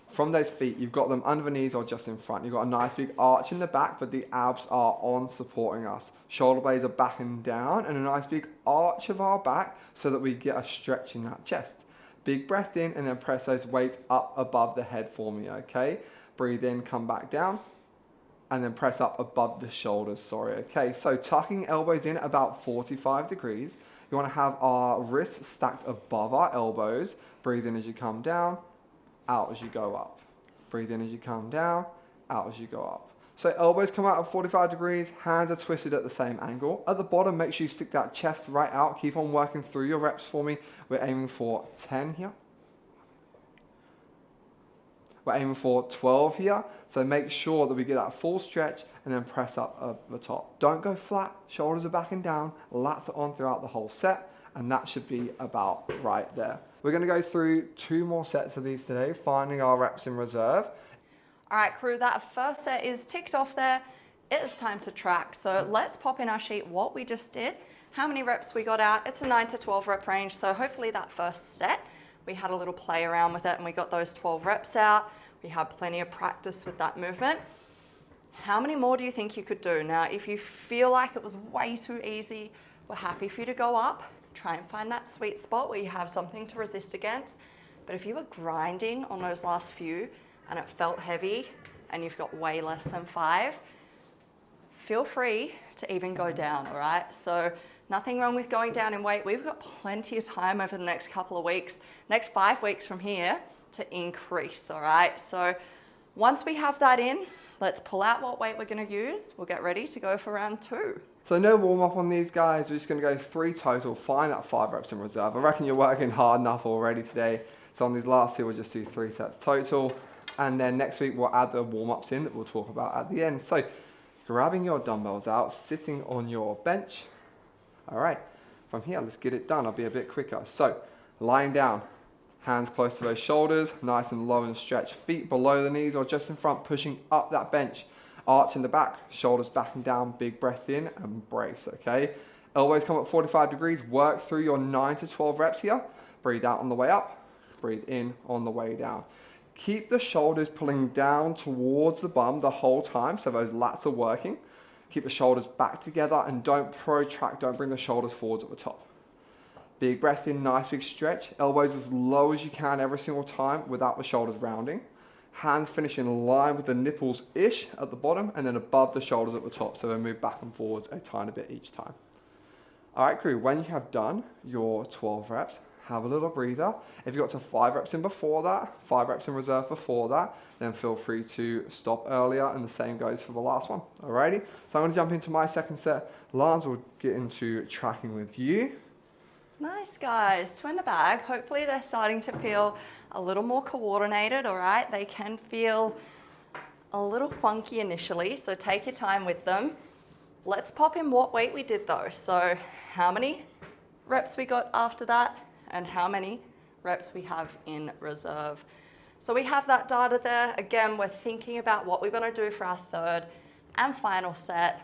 From those feet, you've got them under the knees or just in front. You've got a nice big arch in the back, but the abs are on supporting us. Shoulder blades are back and down, and a nice big arch of our back so that we get a stretch in that chest. Big breath in, and then press those weights up above the head for me, okay? Breathe in, come back down, and then press up above the shoulders, okay? So tucking elbows in about 45 degrees. You want to have our wrists stacked above our elbows. Breathe in as you come down, out as you go up. Breathe in as you come down, out as you go up. So elbows come out at 45 degrees, hands are twisted at the same angle. At the bottom, make sure you stick that chest right out. Keep on working through your reps for me. We're aiming for 10 here. We're aiming for 12 here. So make sure that we get that full stretch and then press up at the top. Don't go flat, shoulders are back and down, lats are on throughout the whole set, and that should be about right there. We're going to go through 2 more sets of these today, finding our reps in reserve. All right, crew, that first set is ticked off there. It's time to track. So let's pop in our sheet what we just did, how many reps we got out. It's a 9 to 12 rep range, so hopefully that first set we had a little play around with it and we got those 12 reps out. We had plenty of practice with that movement. How many more do you think you could do? Now, if you feel like it was way too easy, we're happy for you to go up. Try and find that sweet spot where you have something to resist against. But if you were grinding on those last few and it felt heavy and you've got way less than 5, feel free to even go down, all right? So nothing wrong with going down in weight. We've got plenty of time over the next couple of weeks, next 5 weeks from here to increase, all right? So once we have that in, let's pull out what weight we're gonna use. We'll get ready to go for round 2. So no warm up on these guys. We're just gonna go 3 total, find that 5 reps in reserve. I reckon you're working hard enough already today. So on these last 2, we'll just do 3 sets total. And then next week, we'll add the warm ups in that we'll talk about at the end. So grabbing your dumbbells out, sitting on your bench. All right, from here, let's get it done. I'll be a bit quicker. So lying down, hands close to those shoulders, nice and low and stretch, feet below the knees or just in front, pushing up that bench. Arch in the back, shoulders back and down, big breath in and brace, okay? Elbows come at 45 degrees, work through your 9 to 12 reps here. Breathe out on the way up, breathe in on the way down. Keep the shoulders pulling down towards the bum the whole time, so those lats are working. Keep the shoulders back together and don't protract, don't bring the shoulders forwards at the top. Big breath in, nice big stretch. Elbows as low as you can every single time without the shoulders rounding. Hands finish in line with the nipples-ish at the bottom and then above the shoulders at the top. So they move back and forwards a tiny bit each time. All right, crew, when you have done your 12 reps, have a little breather. If you got to 5 reps in before that, 5 reps in reserve before that, then feel free to stop earlier and the same goes for the last one. Alrighty, so I'm gonna jump into my second set. Lance will get into tracking with you. Nice, guys. 2 in the bag. Hopefully they're starting to feel a little more coordinated, all right? They can feel a little funky initially, so take your time with them. Let's pop in what weight we did though. So how many reps we got after that and how many reps we have in reserve. So we have that data there. Again, we're thinking about what we're gonna do for our 3rd and final set.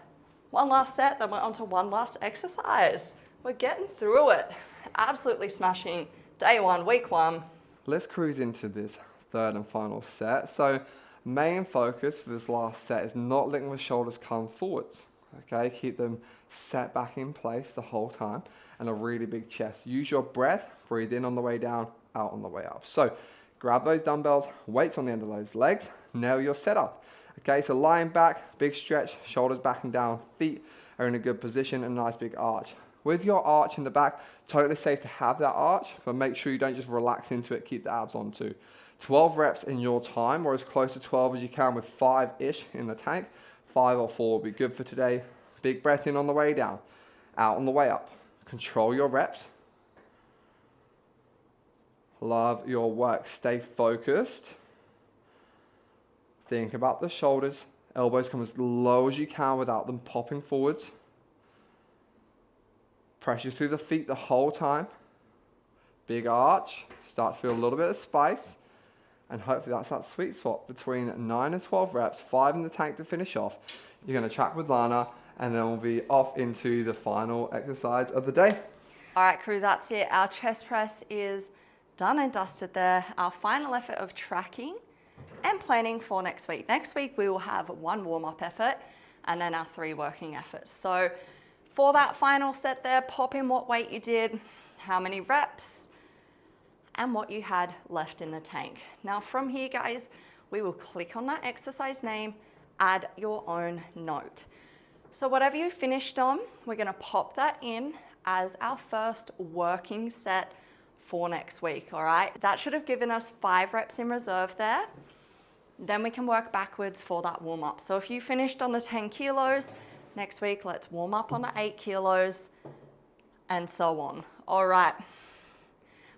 One last set, then we're on to one last exercise. We're getting through it. Absolutely smashing day 1, week 1. Let's cruise into this 3rd and final set. So main focus for this last set is not letting the shoulders come forwards. Okay, keep them set back in place the whole time and a really big chest. Use your breath, breathe in on the way down, out on the way up. So grab those dumbbells, weights on the end of those legs, nail your setup. Okay, so lying back, big stretch, shoulders back and down, feet are in a good position and a nice big arch. With your arch in the back, totally safe to have that arch, but make sure you don't just relax into it, keep the abs on too. 12 reps in your time, or as close to 12 as you can with 5-ish in the tank. 5 or 4 will be good for today. Big breath in on the way down, out on the way up. Control your reps. Love your work, stay focused. Think about the shoulders. Elbows come as low as you can without them popping forwards. Pressure through the feet the whole time. Big arch. Start to feel a little bit of spice. And hopefully that's that sweet spot between 9 and 12 reps, 5 in the tank to finish off. You're going to track with Lana and then we'll be off into the final exercise of the day. All right, crew, that's it. Our chest press is done and dusted there. Our final effort of tracking and planning for next week. Next week, we will have 1 warm-up effort and then our 3 working efforts. So for that final set there, pop in what weight you did, how many reps, and what you had left in the tank. Now from here, guys, we will click on that exercise name, add your own note. So whatever you finished on, we're gonna pop that in as our first working set for next week, all right? That should have given us 5 reps in reserve there. Then we can work backwards for that warm up. So if you finished on the 10 kilos, next week, let's warm up on the 8 kilos and so on. All right.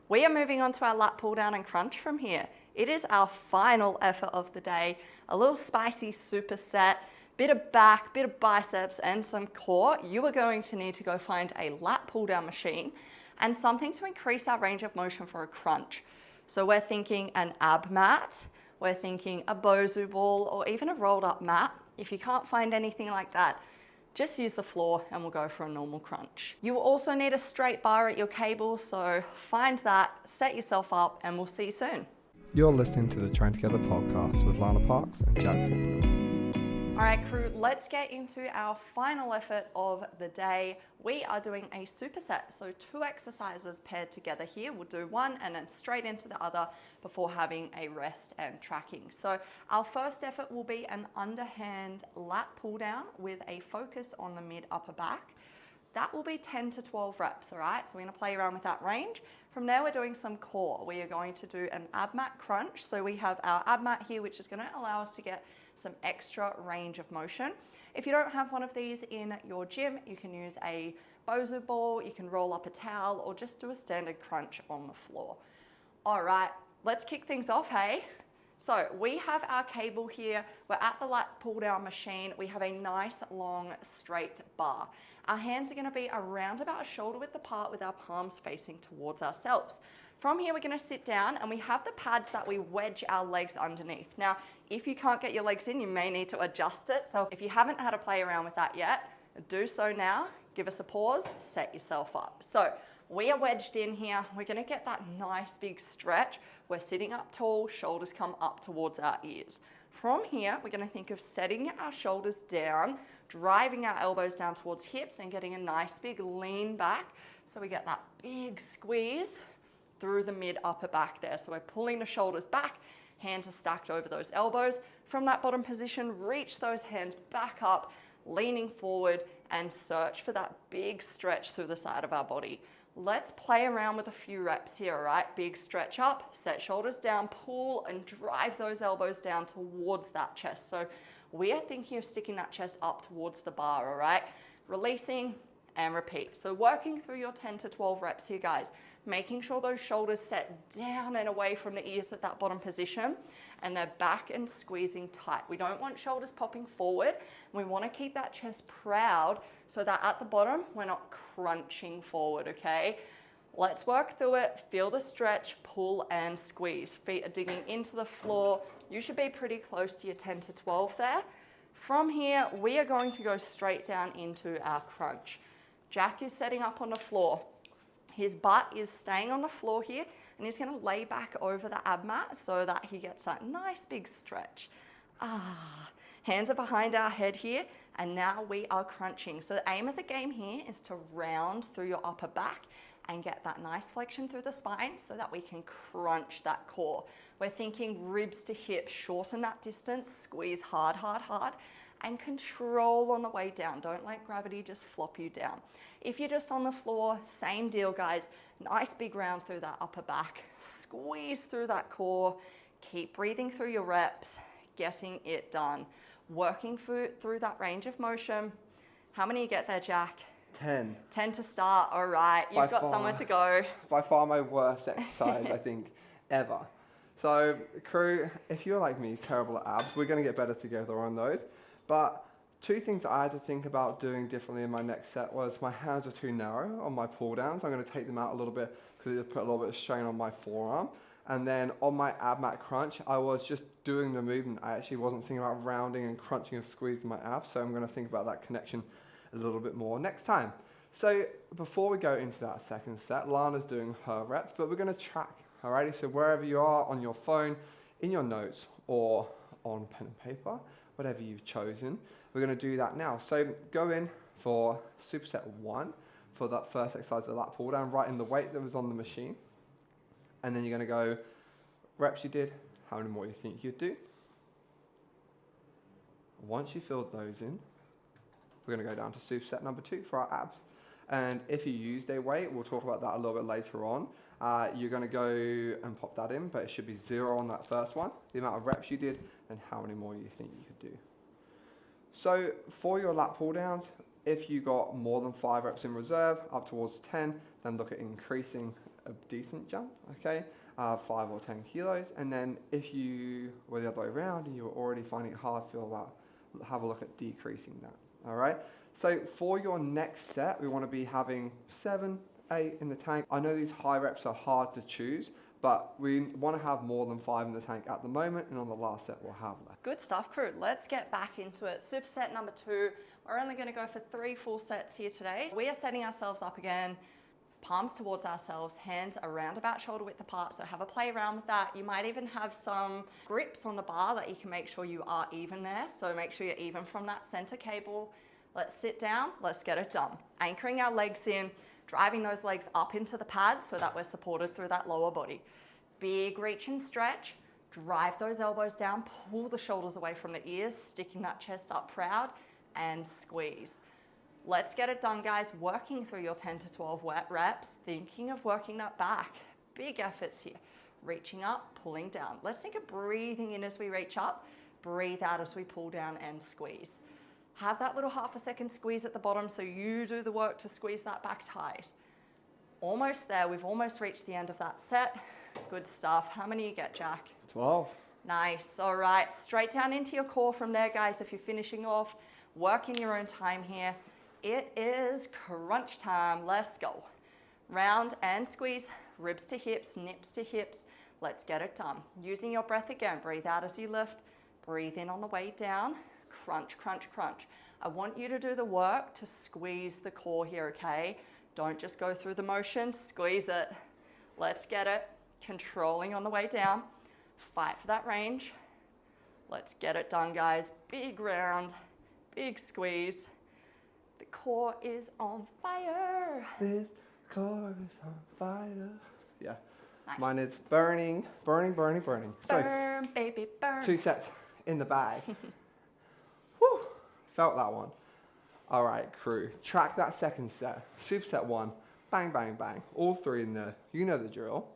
We are moving on to our lat pull down and crunch from here. It is our final effort of the day. A little spicy superset, bit of back, bit of biceps and some core. You are going to need to go find a lat pull down machine and something to increase our range of motion for a crunch. So we're thinking an Abmat, we're thinking a Bosu ball or even a rolled up mat. If you can't find anything like that, just use the floor and we'll go for a normal crunch. You will also need a straight bar at your cable, so find that, set yourself up, and we'll see you soon. You're listening to the Train Together podcast with Lana Parks and Jack Faulkner. All right, crew, let's get into our final effort of the day. We are doing a superset, so 2 exercises paired together here. We'll do one and then straight into the other before having a rest and tracking. So our first effort will be an underhand lat pull down with a focus on the mid upper back. That will be 10 to 12 reps, all right? So we're gonna play around with that range. From there, we're doing some core. We are going to do an Abmat crunch. So we have our Abmat here, which is gonna allow us to get some extra range of motion. If you don't have one of these in your gym, you can use a Bosu ball, you can roll up a towel, or just do a standard crunch on the floor. All right, let's kick things off, hey? So we have our cable here. We're at the lat pull down machine. We have a nice long straight bar. Our hands are gonna be around about shoulder width apart with our palms facing towards ourselves. From here, we're gonna sit down and we have the pads that we wedge our legs underneath. Now, if you can't get your legs in, you may need to adjust it. So if you haven't had to play around with that yet, do so now. Give us a pause, set yourself up. So we are wedged in here. We're gonna get that nice big stretch. We're sitting up tall, shoulders come up towards our ears. From here, we're gonna think of setting our shoulders down, driving our elbows down towards hips and getting a nice big lean back. So we get that big squeeze through the mid upper back there. So we're pulling the shoulders back, hands are stacked over those elbows. From that bottom position, reach those hands back up, leaning forward and search for that big stretch through the side of our body. Let's play around with a few reps here, all right? Big stretch up, set shoulders down, pull and drive those elbows down towards that chest. So we are thinking of sticking that chest up towards the bar, all right? Releasing and repeat. So working through your 10 to 12 reps here, guys, making sure those shoulders set down and away from the ears at that bottom position, and they're back and squeezing tight. We don't want shoulders popping forward. We want to keep that chest proud so that at the bottom, we're not crunching forward, okay? Let's work through it. Feel the stretch, pull and squeeze. Feet are digging into the floor. You should be pretty close to your 10 to 12 there. From here, we are going to go straight down into our crunch. Jack is setting up on the floor. His butt is staying on the floor here, and he's gonna lay back over the Abmat so that he gets that nice big stretch. Hands are behind our head here, and now we are crunching. So the aim of the game here is to round through your upper back and get that nice flexion through the spine so that we can crunch that core. We're thinking ribs to hips, shorten that distance, squeeze hard, hard, hard, and control on the way down. Don't let gravity just flop you down. If you're just on the floor, same deal, guys. Nice big round through that upper back. Squeeze through that core. Keep breathing through your reps, getting it done. Working through that range of motion. How many you get there, Jack? 10. 10 to start, all right. You've got somewhere to go. By far my worst exercise, I think, ever. So, crew, if you're like me, terrible at abs, we're gonna get better together on those. But 2 things I had to think about doing differently in my next set was my hands are too narrow on my pull downs. I'm going to take them out a little bit because it just put a little bit of strain on my forearm. And then on my Abmat crunch, I was just doing the movement. I actually wasn't thinking about rounding and crunching and squeezing my abs. So I'm going to think about that connection a little bit more next time. So before we go into that second set, Lana's doing her reps, but we're going to track. Alrighty, so wherever you are on your phone, in your notes, or on pen and paper, whatever you've chosen, we're going to do that now. So go in for superset 1 for that first exercise, the lat pull down, right in the weight that was on the machine. And then you're going to go reps you did, how many more you think you'd do. Once you filled those in, we're going to go down to superset number 2 for our abs. And if you used a weight, we'll talk about that a little bit later on. You're going to go and pop that in, but it should be 0 on that first one, the amount of reps you did, and how many more you think you could do. So for your lat pull downs, if you got more than 5 reps in reserve, up towards 10, then look at increasing a decent jump, okay? 5 or 10 kilos. And then if you were the other way around and you were already finding it hard, have a look at decreasing that, all right? So for your next set, we want to be having 7, 8 in the tank. I know these high reps are hard to choose, But we want to have more than 5 in the tank at the moment, and on the last set we'll have less. Good stuff, crew. Let's get back into it. Superset number 2. We're only going to go for 3 full sets here today. We are setting ourselves up again, palms towards ourselves, hands around about shoulder width apart. So have a play around with that. You might even have some grips on the bar that you can make sure you are even there. So make sure you're even from that center cable. Let's sit down. Let's get it done. Anchoring our legs in, driving those legs up into the pad so that we're supported through that lower body. Big reach and stretch. Drive those elbows down, pull the shoulders away from the ears, sticking that chest up proud, and squeeze. Let's get it done, guys. Working through your 10 to 12 reps, thinking of working that back. Big efforts here. Reaching up, pulling down. Let's think of breathing in as we reach up, breathe out as we pull down and squeeze. Have that little half a second squeeze at the bottom so you do the work to squeeze that back tight. Almost there. We've almost reached the end of that set. Good stuff. How many you get, Jack? 12. Nice. All right. Straight down into your core from there, guys. If you're finishing off, work in your own time here. It is crunch time. Let's go. Round and squeeze. Ribs to hips, nips to hips. Let's get it done. Using your breath again. Breathe out as you lift. Breathe in on the way down. Crunch, crunch, crunch. I want you to do the work to squeeze the core here, okay? Don't just go through the motion. Squeeze it. Let's get it. Controlling on the way down. Fight for that range. Let's get it done, guys. Big round, big squeeze. The core is on fire. This core is on fire. Yeah. Nice. Mine is burning, burning, burning, burning. Burn, so, baby, burn. 2 sets in the bag. Whew, felt that one. All right, crew. Track that second set. Superset 1. Bang, bang, bang. All 3 in there. You know the drill.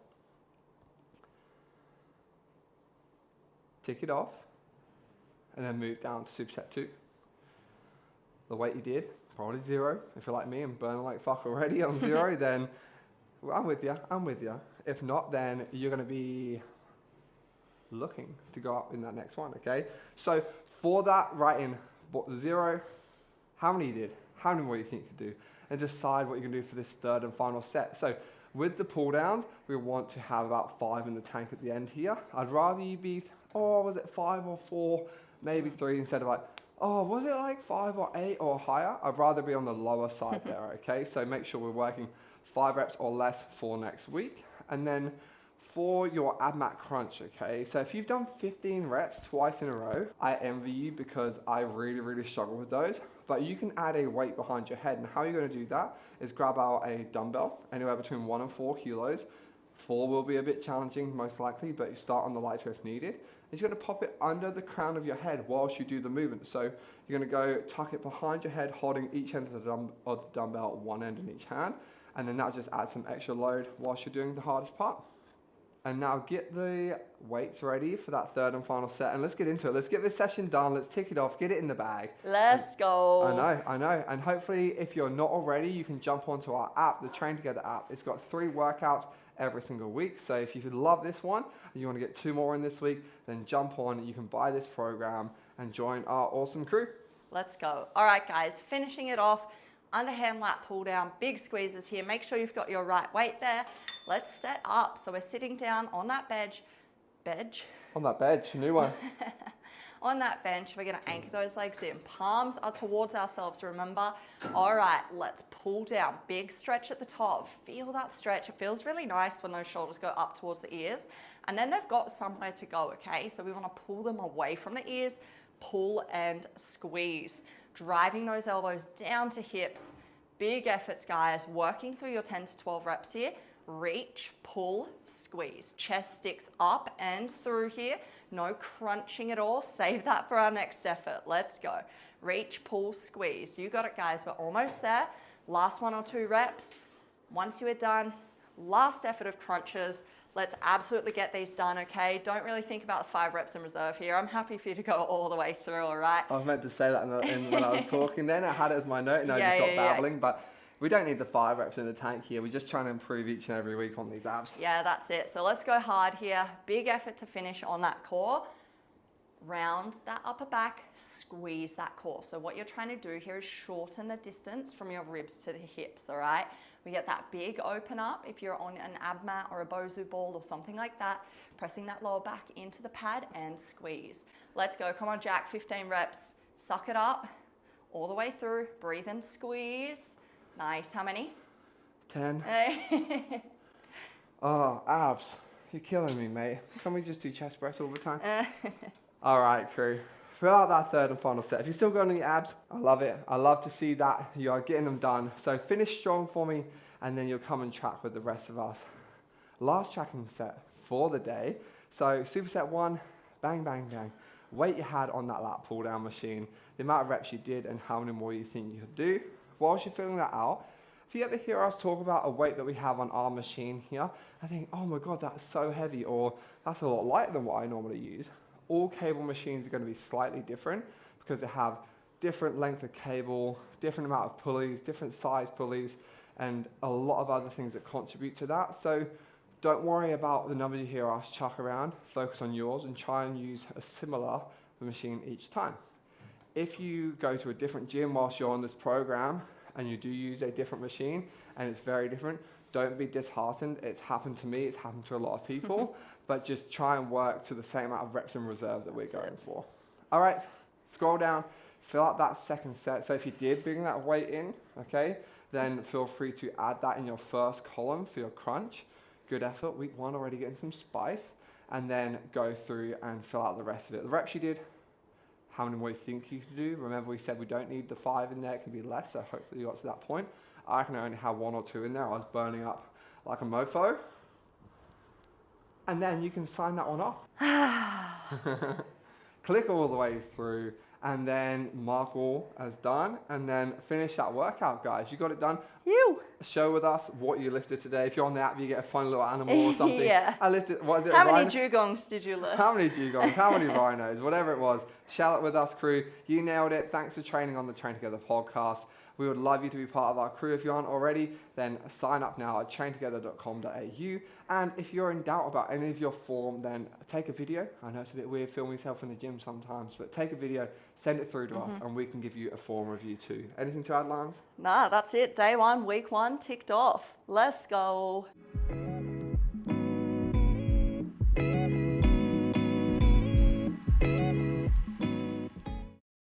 Tick it off, and then move down to superset 2. The weight you did, probably 0. If you're like me and burning like fuck already on 0, then well, I'm with you. If not, then you're gonna be looking to go up in that next one, okay? So for that, write in 0, how many you did, how many more you think you could do, and decide what you're gonna do for this third and final set. So with the pull downs, we want to have about 5 in the tank at the end here. I'd rather you be, was it 5 or 4, maybe 3 instead of like, was it like 5 or 8 or higher? I'd rather be on the lower side there, okay? So make sure we're working 5 reps or less for next week. And then for your Abmat crunch, okay? So if you've done 15 reps twice in a row, I envy you because I really, really struggle with those. But you can add a weight behind your head. And how you're gonna do that is grab out a dumbbell, anywhere between 1 and 4 kilos. 4 will be a bit challenging, most likely, but you start on the lighter if needed. And you're gonna pop it under the crown of your head whilst you do the movement. So you're gonna go tuck it behind your head, holding each end of the dumbbell, one end in each hand. And then that'll just add some extra load whilst you're doing the hardest part. And now get the weights ready for that third and final set. And let's get into it. Let's get this session done. Let's tick it off. Get it in the bag. Let's go. I know. And hopefully, if you're not already, you can jump onto our app, the Train Together app. It's got 3 workouts every single week. So if you love this one and you want to get 2 more in this week, then jump on. You can buy this program and join our awesome crew. Let's go. All right, guys. Finishing it off. Underhand lat pull down, big squeezes here. Make sure you've got your right weight there. Let's set up. So we're sitting down on that bench. On that bench, new one. On that bench, we're gonna anchor those legs in. Palms are towards ourselves, remember? All right, let's pull down. Big stretch at the top. Feel that stretch. It feels really nice when those shoulders go up towards the ears. And then they've got somewhere to go, okay? So we wanna pull them away from the ears, pull and squeeze. Driving those elbows down to hips. Big efforts, guys. Working through your 10 to 12 reps here. Reach, pull, squeeze. Chest sticks up and through here. No crunching at all. Save that for our next effort. Let's go. Reach, pull, squeeze. You got it, guys. We're almost there. Last 1 or 2 reps. Once you are done, last effort of crunches. Let's absolutely get these done, okay? Don't really think about the 5 reps in reserve here. I'm happy for you to go all the way through, all right? I was meant to say that when I was talking then. I had it as my note and I just got babbling. But we don't need the 5 reps in the tank here. We're just trying to improve each and every week on these abs. Yeah, that's it. So let's go hard here. Big effort to finish on that core. round that upper back, squeeze that core. So what you're trying to do here is shorten the distance from your ribs to the hips, all right? We get that big open up if you're on an Abmat or a Bosu ball or something like that, pressing that lower back into the pad and squeeze. Let's go, come on Jack, 15 reps. Suck it up, all the way through, breathe and squeeze. Nice, how many? 10. Oh, abs. You're killing me, mate. Can we just do chest press all the time? All right, crew. Fill out that third and final set. If you're still going on your abs, I love it. I love to see that you are getting them done. So finish strong for me, and then you'll come and track with the rest of us. Last tracking set for the day. So superset 1, bang, bang, bang. Weight you had on that lat pull down machine, the amount of reps you did, and how many more you think you could do. Whilst you're filling that out, if you ever hear us talk about a weight that we have on our machine here, I think, oh my God, that's so heavy, or that's a lot lighter than what I normally use. All cable machines are going to be slightly different because they have different length of cable, different amount of pulleys, different size pulleys, and a lot of other things that contribute to that. So don't worry about the numbers you hear us chuck around, focus on yours and try and use a similar machine each time. If you go to a different gym whilst you're on this program and you do use a different machine and it's very different, don't be disheartened. It's happened to me, it's happened to a lot of people, but just try and work to the same amount of reps in reserve that we're going for. All right, scroll down, fill out that second set. So if you did bring that weight in, okay, then feel free to add that in your first column for your crunch. Good effort, week 1 already getting some spice, and then go through and fill out the rest of it. The reps you did, how many more you think you could do. Remember we said we don't need the 5 in there, it can be less, so hopefully you got to that point. I can only have 1 or 2 in there. I was burning up like a mofo. And then you can sign that one off. Click all the way through and then mark all as done and then finish that workout, guys. You got it done. Show with us what you lifted today. If you're on the app, you get a fun little animal or something. Yeah. I lifted, what is it? How many dugongs did you lift? How many dugongs? How many rhinos? Whatever it was. Share it with us, crew. You nailed it. Thanks for training on the Train Together podcast. We would love you to be part of our crew. If you aren't already, then sign up now at traintogether.com.au. And if you're in doubt about any of your form, then take a video. I know it's a bit weird filming yourself in the gym sometimes, but take a video, send it through to us, and we can give you a form review too. Anything to add, Lance? Nah, that's it. Day 1, week 1 ticked off. Let's go.